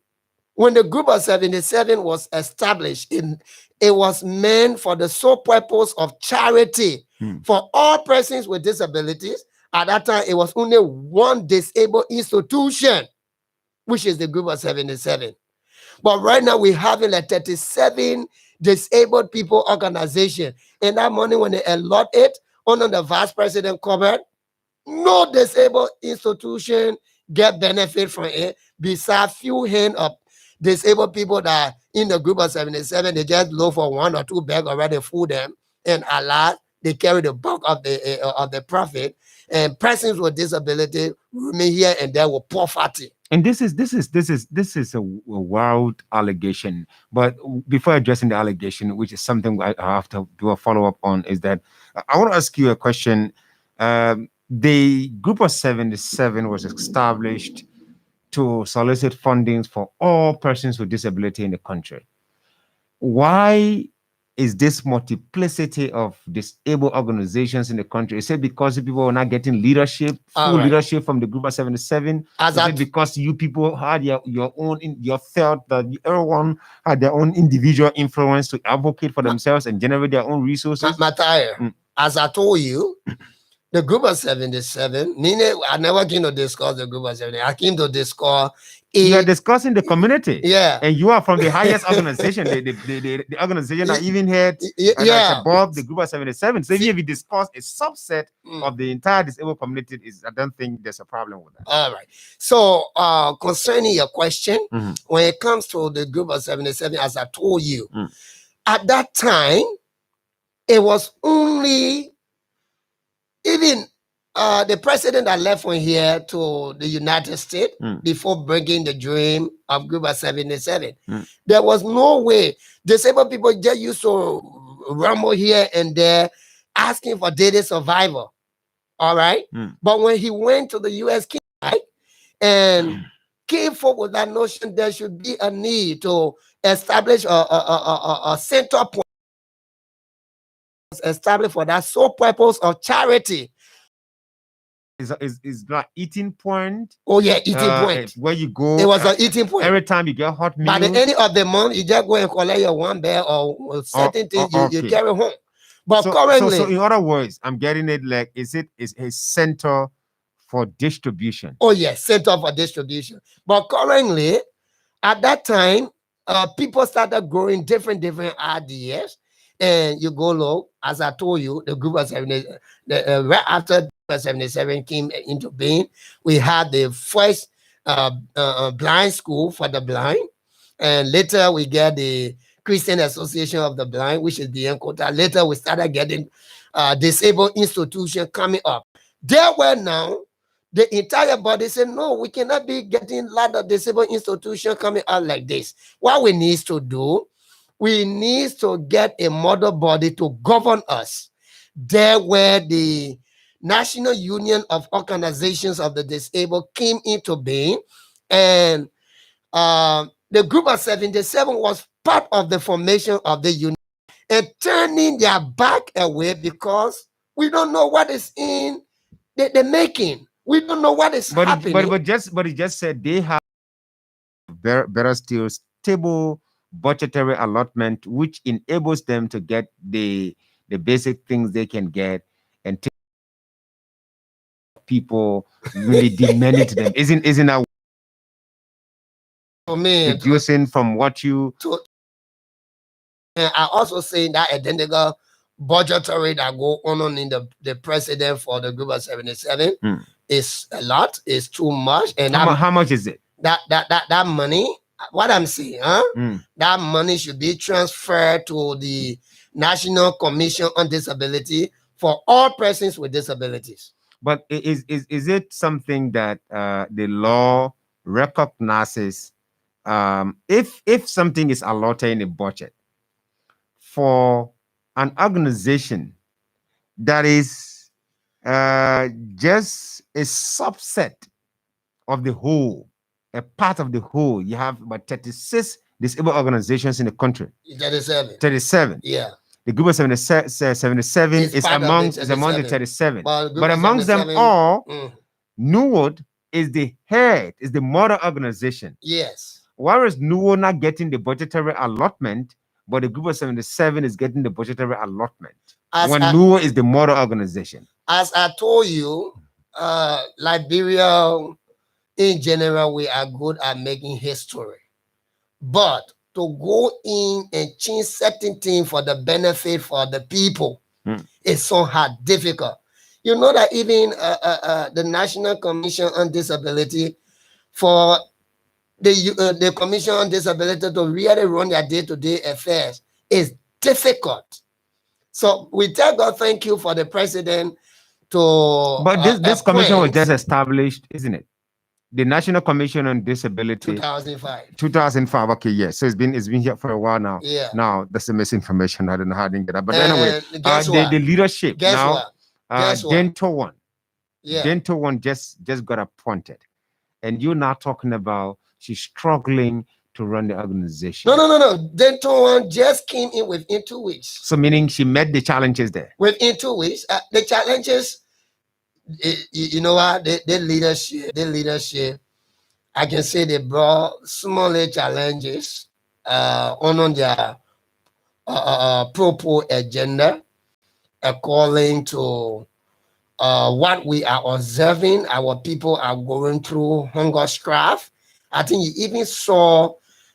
when the group of 77 was established, it was meant for the sole purpose of charity for all persons with disabilities. At that time, it was only one disabled institution, which is the group of 77. But right now, we're having like 37 disabled people organization. And that money, when they allot it under the vice president covered, no disabled institution get benefit from it besides few hand of disabled people that in the group of 77, they just look for 1 or 2 bags already food them, and Allah, they carry the bulk of the profit. And persons with disability remain here and there with poverty. And this is a wild allegation. But before addressing the allegation, which is something I have to do a follow-up on, is that I want to ask you a question. The group of 77 was established to solicit fundings for all persons with disability in the country. Why is this multiplicity of disabled organizations in the country? Is it because people are not getting leadership, leadership from the group of 77? Is it because you people had your own, you felt that everyone had their own individual influence to advocate for themselves and generate their own resources? As I told you, the group of 77, I never came to discuss the group of 77. I came to discuss. You are discussing the community. Yeah. And you are from the highest organization, the organization that even had above the group of 77. So if you discuss a subset of the entire disabled community, I don't think there's a problem with that. All right. So concerning your question, when it comes to the group of 77, as I told you, at that time, it was only even the president that left from here to the United States before bringing the dream of group of 77. There was no way. Disabled people just used to rumble here and there asking for daily survival. All right. But when he went to the U.S., right, and came forward with that notion, there should be a need to establish a center point established for that sole purpose of charity. Is not eating point. Oh yeah, eating point. Where you go. It was an eating point. Every time you get hot meal. By the end of the month, you just go and collect your 1 bag or certain things you carry home. But currently, so in other words, I'm getting it like, is a center for distribution. Oh yes, center for distribution. But currently, at that time, people started growing different ideas. And you go low, as I told you, the group of 70, right after 77 came into being, we had the first blind school for the blind. And later we get the Christian Association of the Blind, which is the Encota. Later we started getting disabled institution coming up. There were now the entire body said, no, we cannot be getting a lot of disabled institution coming out like this. What we need to do, we need to get a model body to govern us. There where the National Union of Organizations of the Disabled came into being, and the group of 77 was part of the formation of the union, and turning their back away because we don't know what is in the making. We don't know what is happening. But he just said they have better still stable budgetary allotment, which enables them to get the basic things they can get and take people really demanding to them. Isn't that for me deducing from what you and I also saying that identical budgetary that go on in the president for the group of 77 is a lot, is too much. And how much is it? That money, what I'm saying, that money should be transferred to the National Commission on Disability for all persons with disabilities. But is it something that the law recognizes? If something is allotted in a budget for an organization that is just a subset of the whole, a part of the whole, you have about 36 disabled organizations in the country. 37. Yeah. The group of 77 is among the 37. But amongst them all, NUWOD is the head, is the mother organization. Yes. Whereas NUWOD not getting the budgetary allotment, but the group of 77 is getting the budgetary allotment. When NUWOD is the mother organization. As I told you, Liberia, in general, we are good at making history. But to go in and change certain things for the benefit for the people is so hard, difficult. You know that even the National Commission on Disability, for the Commission on Disability to really run their day-to-day affairs is difficult. So we tell God thank you for the president to. But this commission was just established, isn't it? The National Commission on Disability. 2005. 2005. Okay, yes. So it's been here for a while now. Yeah. Now that's the misinformation. I don't know how I didn't get that. But anyway, the leadership guess now. What? Guess what? Dento One. Yeah. Dento One just got appointed, and you're now talking about she's struggling to run the organization. No. Dento One just came in within 2 weeks. So meaning she met the challenges there. Within 2 weeks, the challenges. You know what? The leadership. I can say they brought smaller challenges on their proper agenda, according to what we are observing. Our people are going through hunger strife. I think you even saw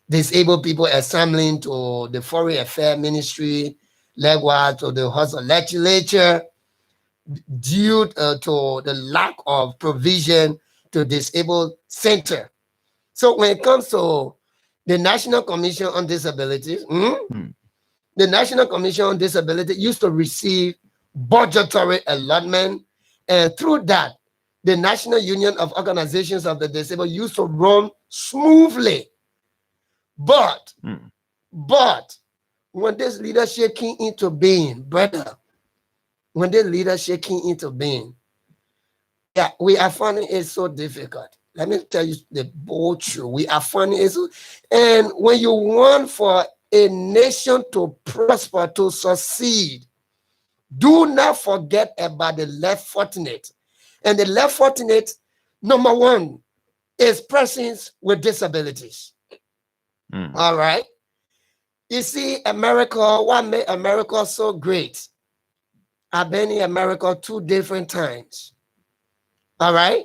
disabled people assembling to the Foreign Affairs Ministry, likewise to the House of Legislature, due to the lack of provision to disabled center. So when it comes to the National Commission on Disabilities, the National Commission on Disability used to receive budgetary allotment, and through that, the National Union of Organizations of the Disabled used to run smoothly. But when this leadership came into being, brother, when the leadership came into being, yeah, we are finding it so difficult. Let me tell you the bold truth. We are finding it so, and when you want for a nation to prosper, to succeed, do not forget about the less fortunate. And the less fortunate, number one, is persons with disabilities. All right. You see, America, what made America so great? I've been in America 2 different times. All right.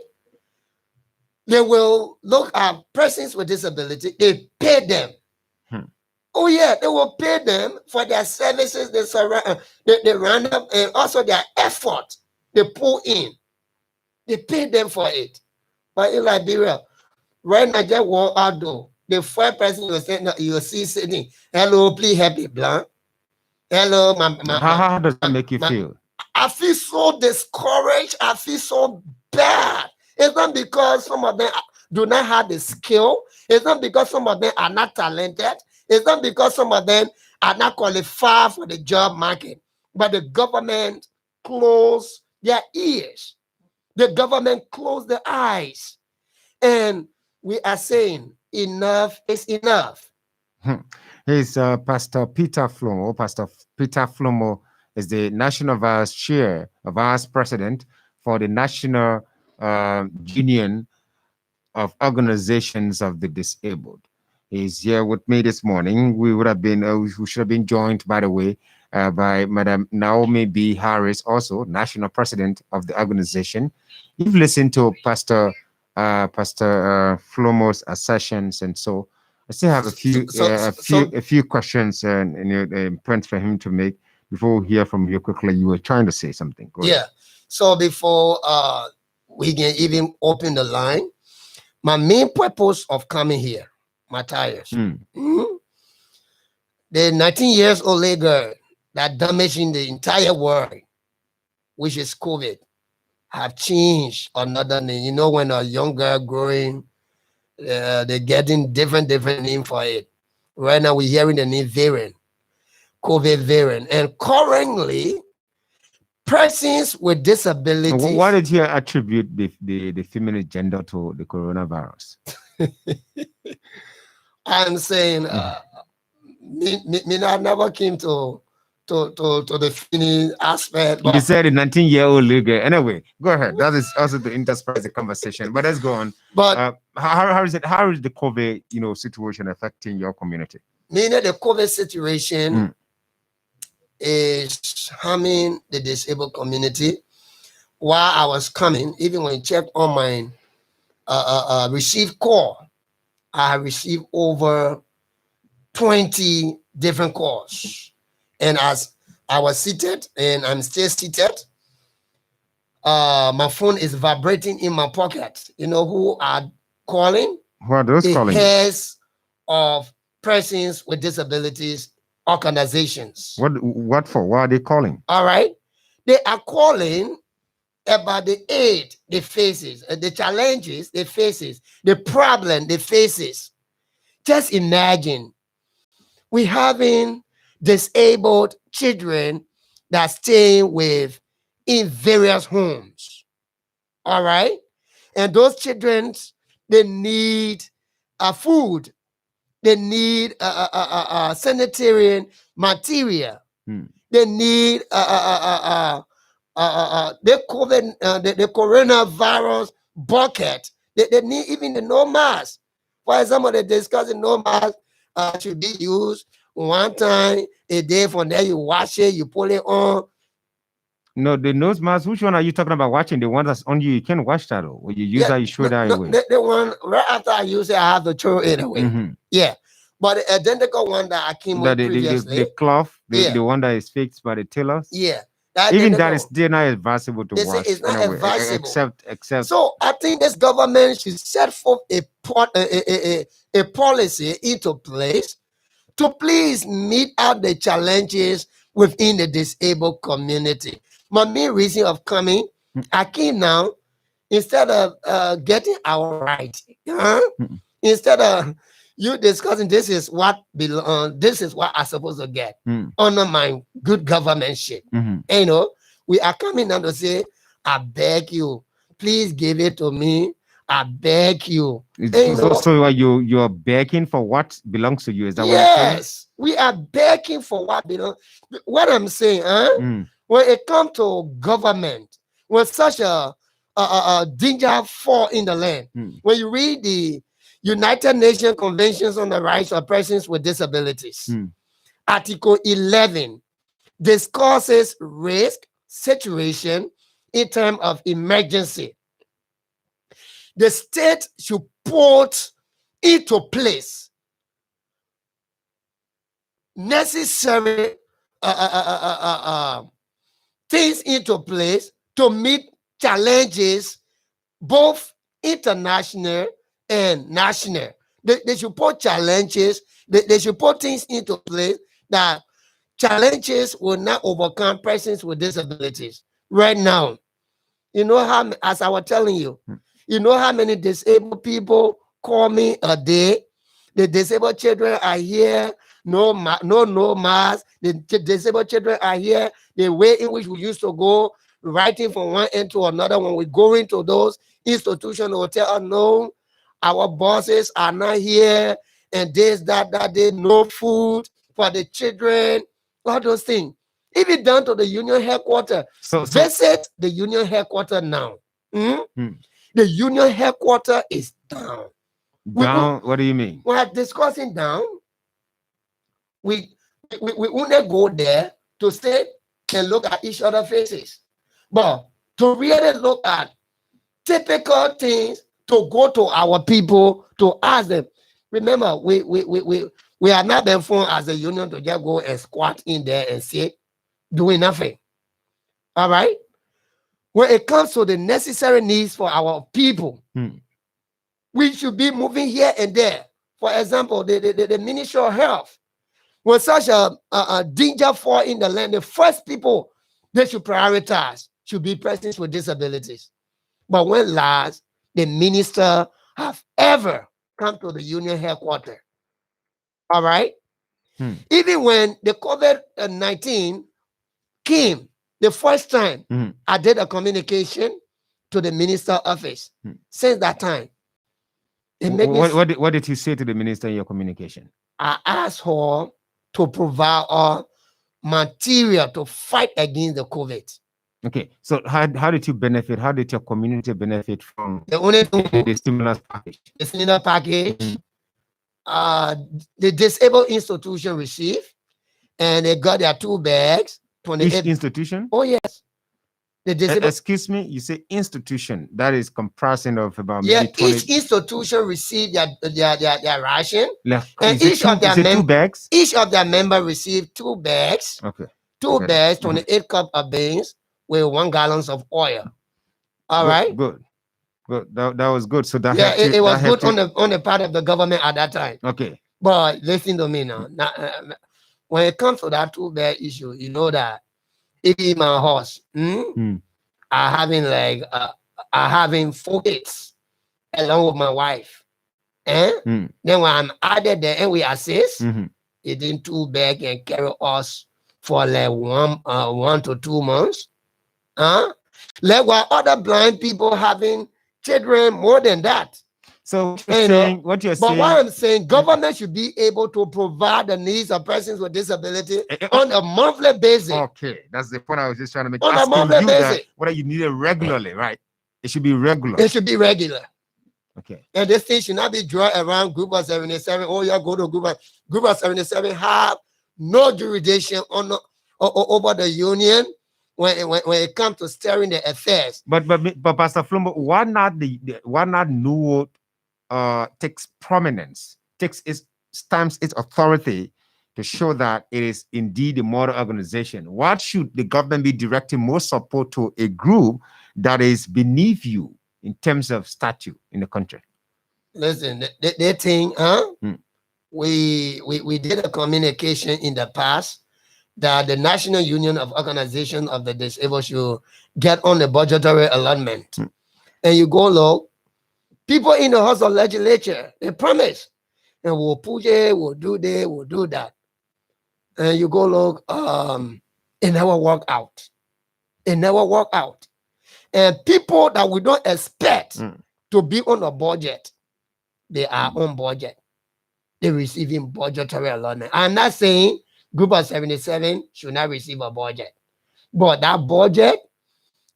They will look at persons with disability. They pay them. Oh yeah, they will pay them for their services. They run up, and also their effort they pull in. They pay them for it. But in Liberia, right now, just walk out door. The first person you see sitting, hello, please help me, blank. Hello, how does that make you feel? I feel so discouraged. I feel so bad. It's not because some of them do not have the skill. It's not because some of them are not talented. It's not because some of them are not qualified for the job market. But the government closed their ears. The government closed their eyes. And we are saying enough is enough. He's Pastor Peter Flomo. Pastor Peter Flomo is the National Vice President for the National Union of Organizations of the Disabled. He's here with me this morning. We should have been joined, by the way, by Madam Naomi B. Harris, also National President of the organization. You've listened to Pastor Flomo's assertions, and so I still have a few questions and points for him to make before we hear from you quickly. You were trying to say something. Go ahead. So before we can even open the line, my main purpose of coming here, Matthias, the 19 years old little girl that damaging the entire world, which is COVID, have changed another name. You know, when a young girl growing, they're getting different name for it. Right now, we're hearing the name variant, COVID variant, and currently, persons with disabilities. Why did you attribute the female gender to the coronavirus? I'm saying, me never came to the female aspect. You said a 19-year-old little girl. Anyway, go ahead. That is also to intersperse the conversation. But let's go on. But how is the COVID situation affecting your community? Meaning the COVID situation is harming the disabled community. While I was coming, even when you check on my received call, I received over 20 different calls. And as I was seated, and I'm still seated, my phone is vibrating in my pocket. You know who are calling? Who are those calling? The heads of persons with disabilities organizations. What for? Why are they calling? All right. They are calling about the aid they faces, the challenges they faces, the problem they faces. Just imagine we having disabled children that stay with in various homes. All right. And those children, they need food. They need sanitary material. They need the coronavirus bucket. They need even the no mask. For example, they discuss the no mask should be used one time a day. From there, you wash it, you pull it on. No, the nose mask. Which one are you talking about? Watching the one that's on you? You can't wash that. When you use that, you throw that away. The one right after I use it, I have to throw it away. Yeah, but the identical one that I came with previously, the cloth, the one that is fixed by the tailors. Yeah, even that is still not advisable to wash. It's not advisable. Except. So I think this government should set forth a policy into place to please meet out the challenges within the disabled community. My main reason of coming, I came now instead of getting our right. Instead of you discussing this is what I'm supposed to get under my good governmentship. And, you know, we are coming now to say, I beg you, please give it to me. I beg you. So you're begging for what belongs to you? Is that what you're saying? Yes, we are begging for what belongs. What I'm saying, when it comes to government, when such a danger fall in the land, when you read the United Nations Conventions on the Rights of Persons with Disabilities, Article 11 discusses risk situation in terms of emergency. the state should put into place necessary things into place to meet challenges, both international and national. They should put challenges, they should put things into place that challenges will not overcome persons with disabilities. Right now, you know how, as I was telling you, you know how many disabled people call me a day? The disabled children are here, no mask. The disabled children are here. The way in which we used to go, writing from one end to another, when we go into those institutions, they will tell us, no, our bosses are not here, and this, that, day, no food for the children, all those things. Even down to the union headquarters. So visit the union headquarters now. The union headquarters is down. Down? What do you mean? We are discussing down. We only go there to sit and look at each other's faces. But to really look at typical things, to go to our people, to ask them. Remember, we are not been formed as a union to just go and squat in there and sit, doing nothing. All right? When it comes to the necessary needs for our people, we should be moving here and there. For example, the Ministry of Health, when such a danger fall in the land, the first people they should prioritize should be persons with disabilities. But when last the minister have ever come to the union headquarters, all right? Even when the COVID-19 came the first time, I did a communication to the minister's office. Since that time, what did you say to the minister in your communication? I asked her to provide all material to fight against the COVID. Okay, so how did you benefit? How did your community benefit from the stimulus package? The stimulus package, the disabled institution received, and they got their 2 bags. Each institution? Oh yes. The disabled. Excuse me, you say institution that is comprising of about maybe 20. Each institution received their ration, and each of their 2 bags. Each of their members received 2 bags. Okay. 2 bags, 28 cups of beans with 1 gallon of oil. All right. Good. That was good. So that it was good on the part of the government at that time. Okay. But listen to me now. When it comes to that 2 bag issue, you know that even my horse are having 4 kids along with my wife. Then when I'm added there and we assist, it in 2 bags and carry us for like 1 to 2 months. Like while other blind people having children more than that. So what you're saying, what I'm saying, government should be able to provide the needs of persons with disability on a monthly basis. Okay, that's the point I was just trying to make. On a monthly basis. Whether you need it regularly, right? It should be regular. It should be regular. Okay. And this thing should not be drawn around Group of 77. Oh, yeah, go to Group of 77 have no jurisdiction over the union when it comes to steering the affairs. But Pastor Flumbo, why not NUWOT takes prominence, stamps its authority to show that it is indeed a model organization? What should the government be directing more support to a group that is beneath you in terms of stature in the country? Listen, they think, we did a communication in the past that the National Union of Organizations of the Disabled should get on the budgetary allotment. And you go look, people in the House of Legislature, they promise, and we'll push it, we'll do this, we'll do that. And you go look, it never work out. It never work out. And people that we don't expect to be on a budget, they are on budget. They're receiving budgetary allotment. I'm not saying Group of 77 should not receive a budget, but that budget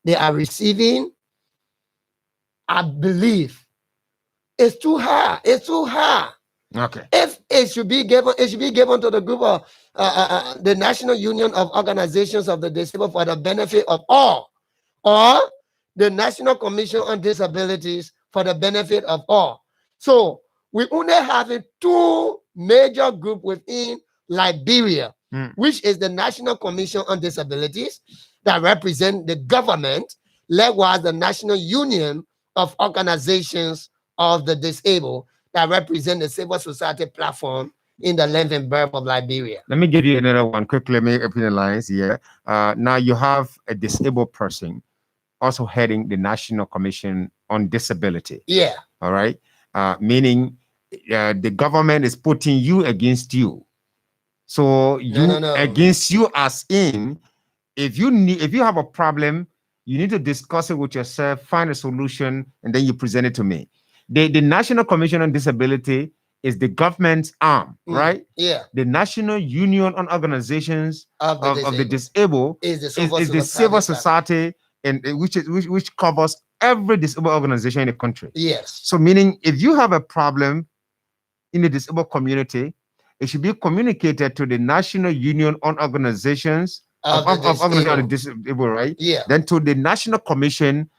they are receiving, I believe, it's too high. It's too high. Okay. If it should be given, it should be given to the group of the National Union of Organizations of the Disabled for the benefit of all, or the National Commission on Disabilities for the benefit of all. So we only have two major groups within Liberia, which is the National Commission on Disabilities that represent the government, likewise the National Union of Organizations of the Disabled that represent the civil society platform in the length and breadth of Liberia. Let me give you another one quickly. Let me open the lines here. Now you have a disabled person also heading the National Commission on Disability. Yeah. All right. Meaning the government is putting you against you. So you against you as in, if you have a problem, you need to discuss it with yourself, find a solution, and then you present it to me. The National Commission on Disability is the government's arm, right? Yeah. The National Union on Organizations of the Disabled is the civil society, and which covers every disabled organization in the country. Yes. So meaning, if you have a problem in the disabled community, it should be communicated to the National Union on Organizations of the Disabled, right? Yeah. Then to the National Commission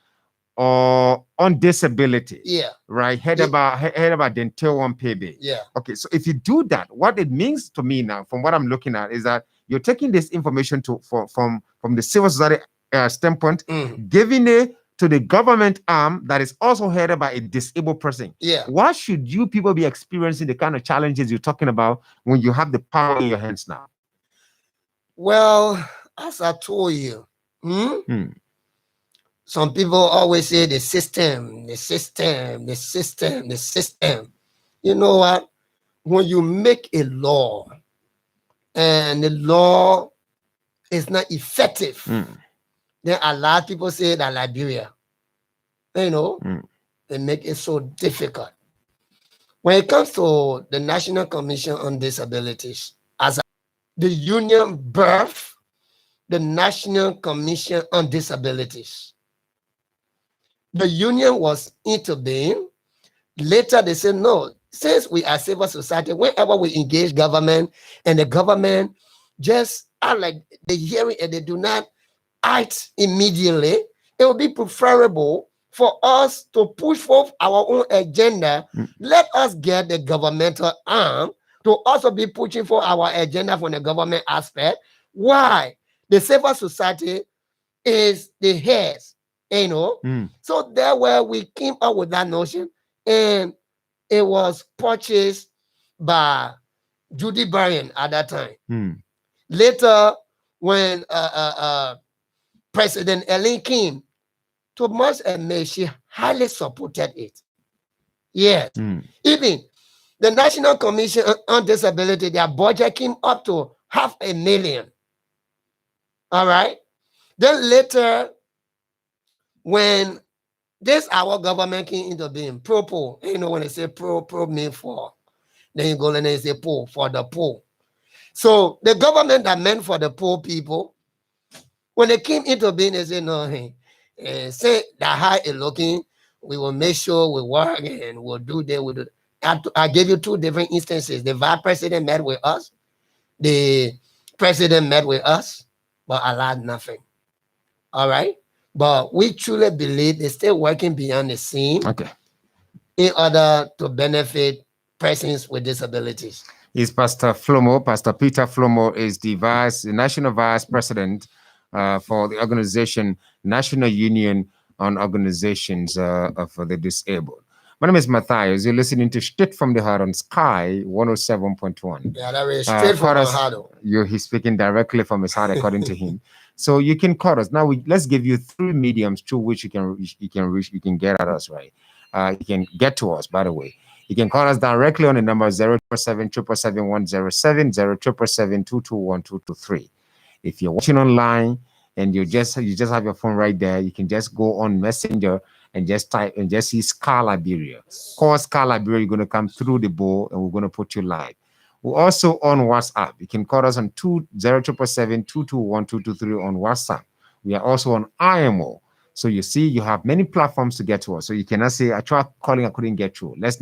on Disability. Yeah. Right. Headed by Dentel PB. Yeah. Okay. So if you do that, what it means to me now, from what I'm looking at, is that you're taking this information from the civil society standpoint, giving it to the government arm that is also headed by a disabled person. Yeah. Why should you people be experiencing the kind of challenges you're talking about when you have the power in your hands now? Well, as I told you, some people always say the system. You know what? When you make a law and the law is not effective, then a lot of people say that Liberia, they make it so difficult. When it comes to the National Commission on Disabilities, as the union birthed the National Commission on Disabilities. The union was intervened. Later, they said, no, since we are civil society, whenever we engage government and the government just are like the hearing and they do not act immediately, it would be preferable for us to push forth our own agenda. Let us get the governmental arm to also be pushing for our agenda from the government aspect. Why? The civil society is the heads. So there where we came up with that notion, and it was purchased by Judy Bryan at that time. Later, when President Ellen came, to much admit, she highly supported it. Yes. Even the National Commission on Disability, their budget came up to $500,000. All right. Then later, when this our government came into being, pro, when they say pro mean for, then you go and they say poor for the poor. So the government that meant for the poor people, when they came into being, they say, no, say that high is looking, we will make sure we work and we'll do that. We'll do that. I gave you two different instances. The vice president met with us, the president met with us, but allowed nothing. All right. But we truly believe they're still working beyond the scene in order to benefit persons with disabilities. Is Pastor Peter Flomo is the national vice president for the organization National Union on Organizations for the Disabled. My name is Matthias. You're listening to Straight from the Heart on Sky 107.1. Yeah, that is straight from the heart. He's speaking directly from his heart, according to him. So you can call us now. Let's give you 3 mediums through which you can get at us. Right? You can get to us. By the way, you can call us directly on the number 047-777-107, 037-221-223. If you're watching online and you just have your phone right there, you can just go on Messenger and just type and just see Sky Liberia. Call Sky Liberia. You're going to come through the bowl and we're going to put you live. We're also on WhatsApp. You can call us on 077-221-223 on WhatsApp. We are also on IMO. So you see, you have many platforms to get to us. So you cannot say, I tried calling, I couldn't get through. Let's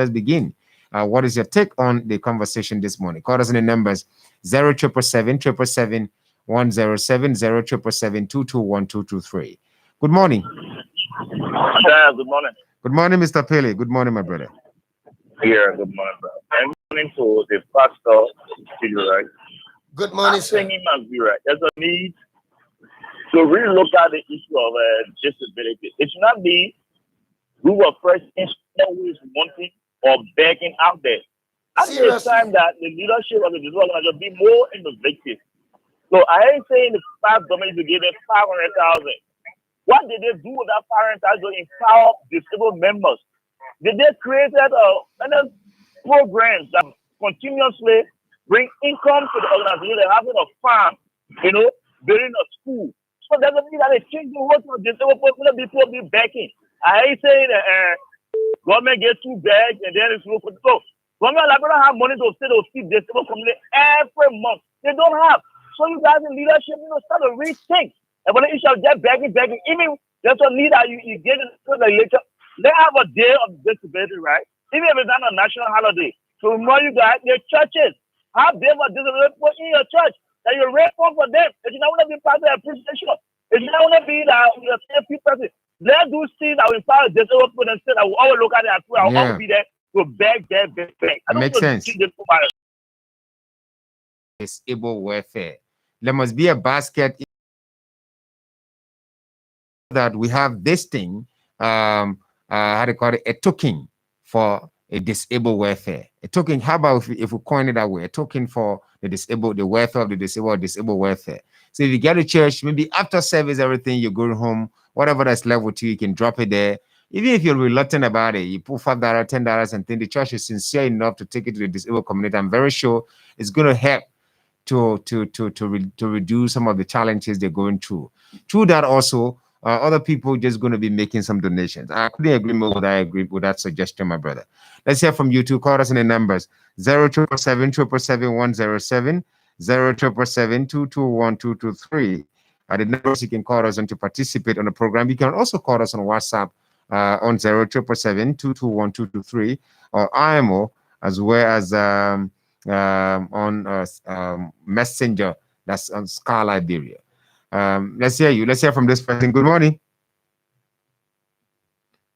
begin. What is your take on the conversation this morning? Call us on the numbers 077-777-107, 077-221-223. Good morning. Good morning. Good morning, Mr. Pele. Good morning, my brother. Yeah, good morning, bro. I'm morning to the pastor, right? Good morning, sir. I think he must be right. There's a need to really look at the issue of disability. It should not be group of persons always wanting or begging out there. I think it's time that the leadership of the disabled organization be more innovative. So I ain't saying the past government is giving 500,000. What did they do with that 500,000 to empower disabled members? Did they create programs that continuously bring income to the organization? They're having a farm, building a school. So that doesn't mean that they change the work of disabled people be backing. I ain't saying that government gets too big and then it's local. So government don't have money to say they'll feed disabled community every month. They don't have. So you guys in leadership, start to rethink. And when the issue of just begging, even there's a need that you get into the lecture. They have a day of disability, right? Even if it's not a national holiday. So remind you guys, your churches have them a disability in your church that you raise fund for them. If you don't want to be part of the appreciation, if you don't want to be the safety person, let's do things that will empower disabled people and say that we'll always look at it as well. I'll always be there to beg. I don't Makes sense. Disabled welfare. There must be a basket that we have this thing, how do you call it, a token for a disabled welfare. A token, how about if we coin it that way, a token for the disabled, the welfare of the disabled welfare. So if you get to church, maybe after service, everything, you go home, whatever that's left with you can drop it there. Even if you're reluctant about it, you put $5, $10 and think the church is sincere enough to take it to the disabled community. I'm very sure it's going to help to reduce some of the challenges they're going through. Through that also, other people just going to be making some donations. I couldn't agree more with that suggestion, my brother. Let's hear from you two. Call us in the numbers 07777 107, 077 the numbers you can call us on to participate on the program. You can also call us on WhatsApp on 077 or IMO, as well as on Messenger, that's on Scar Liberia. Let's hear you. Let's hear from this person. Good morning.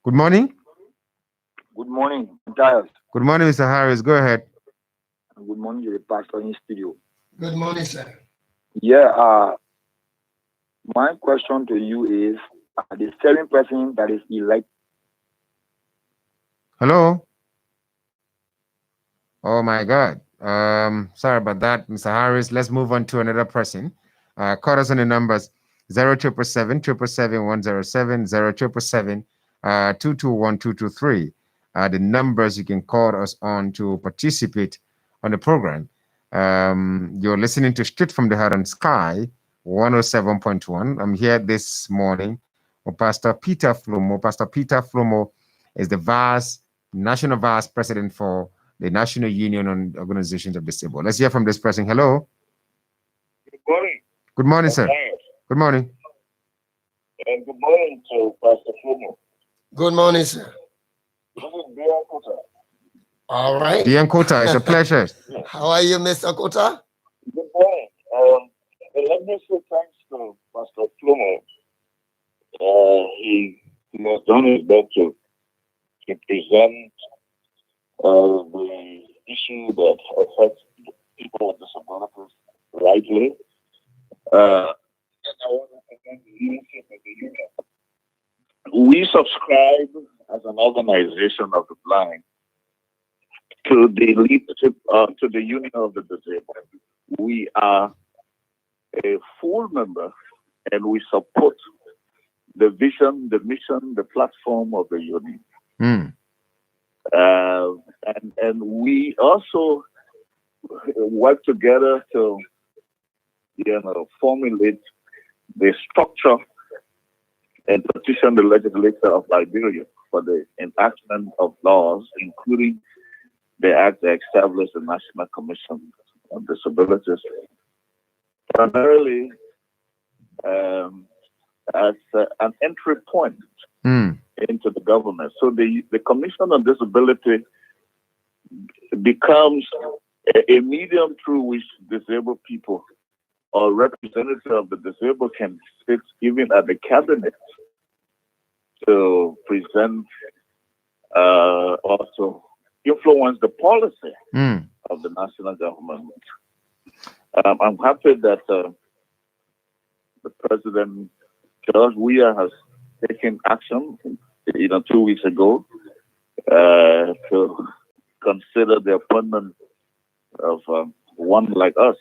Good morning. Good morning, Giles. Good morning, Mr. Harris. Go ahead. Good morning to the pastor in studio. Good morning, sir. Yeah, my question to you is, the certain person that is elected. Hello. Oh my God. Sorry about that, Mr. Harris. Let's move on to another person. Call us on the numbers 077 107, 077 the numbers you can call us on to participate on the program. You're listening to Straight from the Heart on Sky 107.1. I'm here this morning with Pastor Peter Flomo. Pastor Peter Flomo is the National Vice President for the National Union on Organizations of Disabled. Let's hear from this person. Hello. Good morning. Good morning, sir. Good morning. And good morning to Pastor Flomo. Good morning, sir. This is Bian Kota. All right. Bian Kota, it's a pleasure. How are you, Mr. Kota? Good morning. Let me say thanks to Pastor Flomo. He has done his best to present the issue that affects people with disabilities rightly. We subscribe as an organization of the blind to the leadership to the Union of the Disabled. We are a full member and we support the vision, the mission, the platform of the union. And we also work together to formulate the structure and petition the legislature of Liberia for the enactment of laws, including the act that established the National Commission on Disabilities, primarily as an entry point into the government. So the Commission on Disability becomes a medium through which disabled people or representatives of the disabled can sit even at the cabinet to present also influence the policy of the national government. I'm happy that the President George Weah has taken action, 2 weeks ago, to consider the appointment of one like us,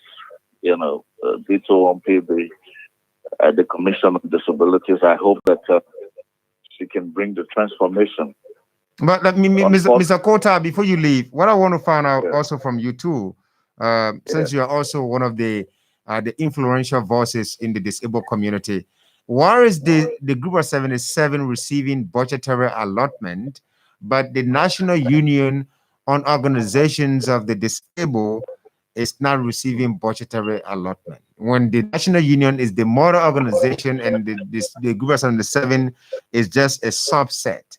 Vito Ompebe, the Commission on Disabilities. I hope that she can bring the transformation. But let me, Mr. Kota, before you leave, what I want to find out also from you too, since you are also one of the influential voices in the disabled community, why is the group of 77 receiving budgetary allotment, but the National Union on Organizations of the Disabled is not receiving budgetary allotment, when the National Union is the mother organization and the group of 77 is just a subset?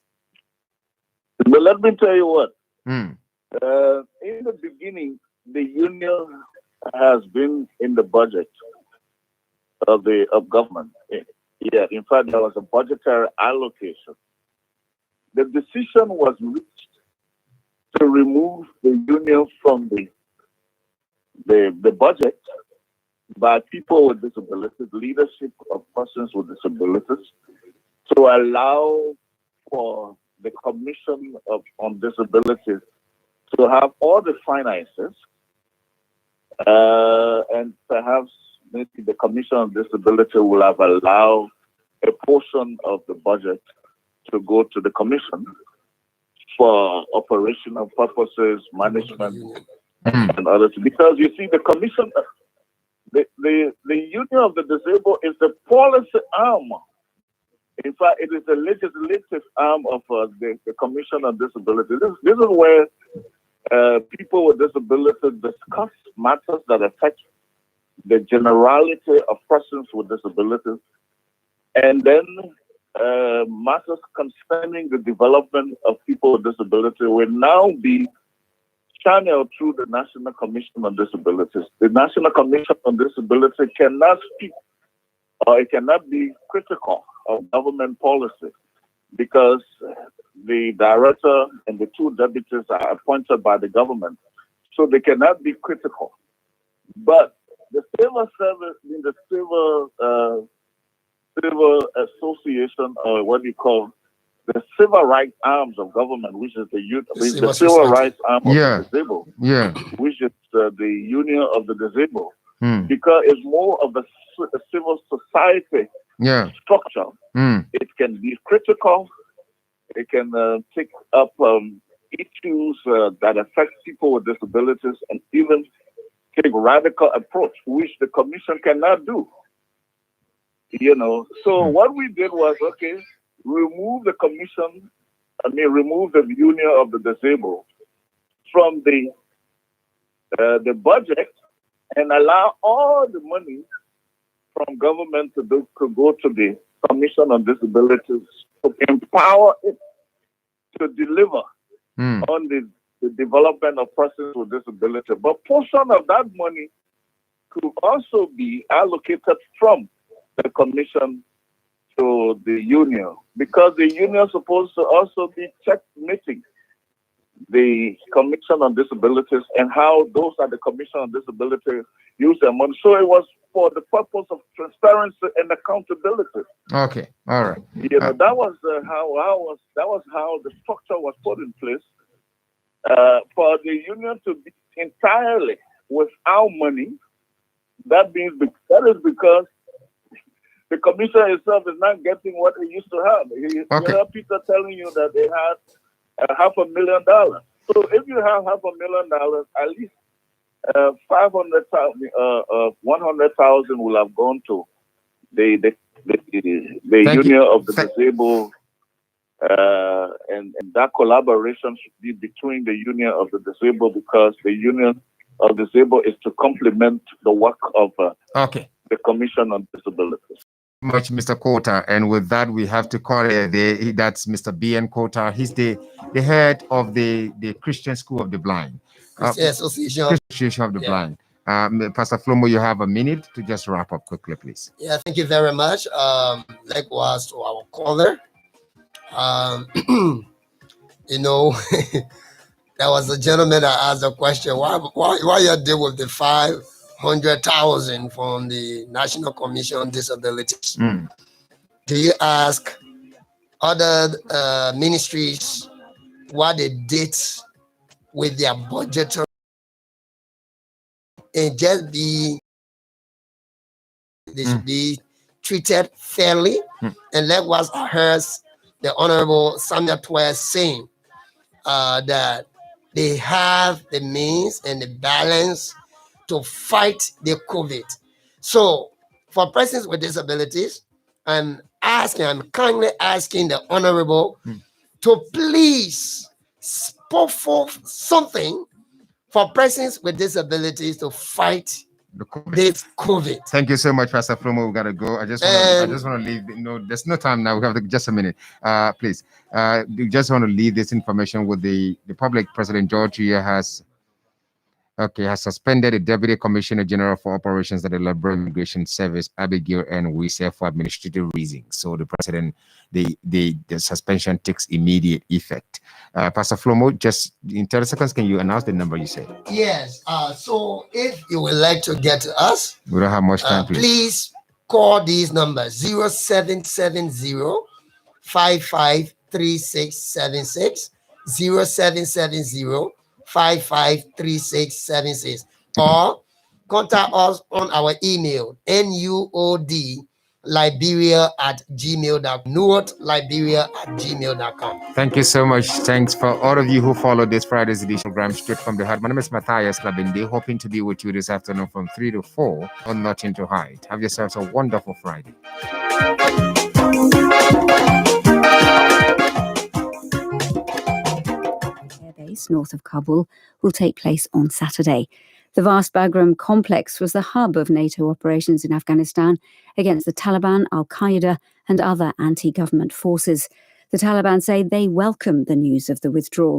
But let me tell you what. In the beginning, the union has been in the budget of government. Yeah, in fact, there was a budgetary allocation. The decision was reached to remove the union from the budget by people with disabilities, leadership of persons with disabilities, to allow for the Commission on Disabilities to have all the finances, and perhaps maybe the Commission on Disability will have allowed a portion of the budget to go to the Commission for operational purposes, management, and others. Because you see, the Commission, the Union of the Disabled is the policy arm. In fact, it is the legislative arm of the Commission on Disability. This is where people with disabilities discuss matters that affect the generality of persons with disabilities, and then matters concerning the development of people with disability will now be channeled through the National Commission on Disabilities. The National Commission on Disability cannot speak, or it cannot be critical of government policy, because the director and the two deputies are appointed by the government, so they cannot be critical. But the civil service, the civil association, or what you call the civil rights arms of government, which is the civil rights arm of the disabled, which is the Union of the Disabled, because it's more of a civil society structure. It can be critical. It can take up issues that affect people with disabilities, and even take radical approach, which the Commission cannot do. So what we did was, remove the Commission, remove the Union of the Disabled from the budget, and allow all the money from government to go to the Commission on Disabilities, to empower it to deliver on the development of persons with disability. But portion of that money could also be allocated from the Commission to the Union, because the Union is supposed to also be checkmating the Commission on Disabilities and how those at the Commission on Disability use their money. So it was for the purpose of transparency and accountability. Okay, all right. That was how the structure was put in place for the union to be entirely without money. That is because the Commission itself is not getting what it used to have. You have people telling you that they had $500,000. So if you have $500,000, at least 500,000, 100,000 will have gone to the Union of the Disabled, and that collaboration should be between the Union of the Disabled, because the Union of the Disabled is to complement the work of the Commission on Disabilities. Much, Mr. Kota, and with that we have to call it a day. That's Mr. B.N. Kota. He's the head of the Christian School of the Blind, Association of the Blind. Pastor Flomo, you have a minute to just wrap up quickly, please. Yeah, thank you very much. Likewise to our caller. you know, there was a gentleman that asked a question, why you deal with the 500,000 from the National Commission on Disabilities? Do you ask other ministries what they did with their budget and just they should be treated fairly? And likewise, I heard the Honorable Samuel Twere saying that they have the means and the balance to fight the COVID. So for persons with disabilities, I'm kindly asking the Honorable to please put forth something for persons with disabilities to fight this COVID. Thank you so much, Pastor Flomo. We gotta go. I just want to leave. No, there's no time now. We have just a minute. Please. We just want to leave this information with the public. President George Weah has suspended the Deputy Commissioner General for Operations at the Liberal Immigration Service, Abigail N. Weisser, for administrative reasons. So the president, the suspension takes immediate effect. Pastor Flomo, just in 30 seconds, can you announce the number you said? Yes. So if you would like to get to us, we don't have much time. Please call these numbers: 0770-553676, 0770-553676, or contact us on our email, nuodliberia@gmail.com. Thank you so much. Thanks for all of you who followed this Friday's edition program Straight from the Heart. My name is Matthias Labinde, hoping to be with you this afternoon from 3 to 4 on Nothing to Hide. Have yourselves a wonderful Friday. Base north of Kabul will take place on Saturday. The vast Bagram complex was the hub of NATO operations in Afghanistan against the Taliban, Al-Qaeda, and other anti-government forces. The Taliban say they welcome the news of the withdrawal.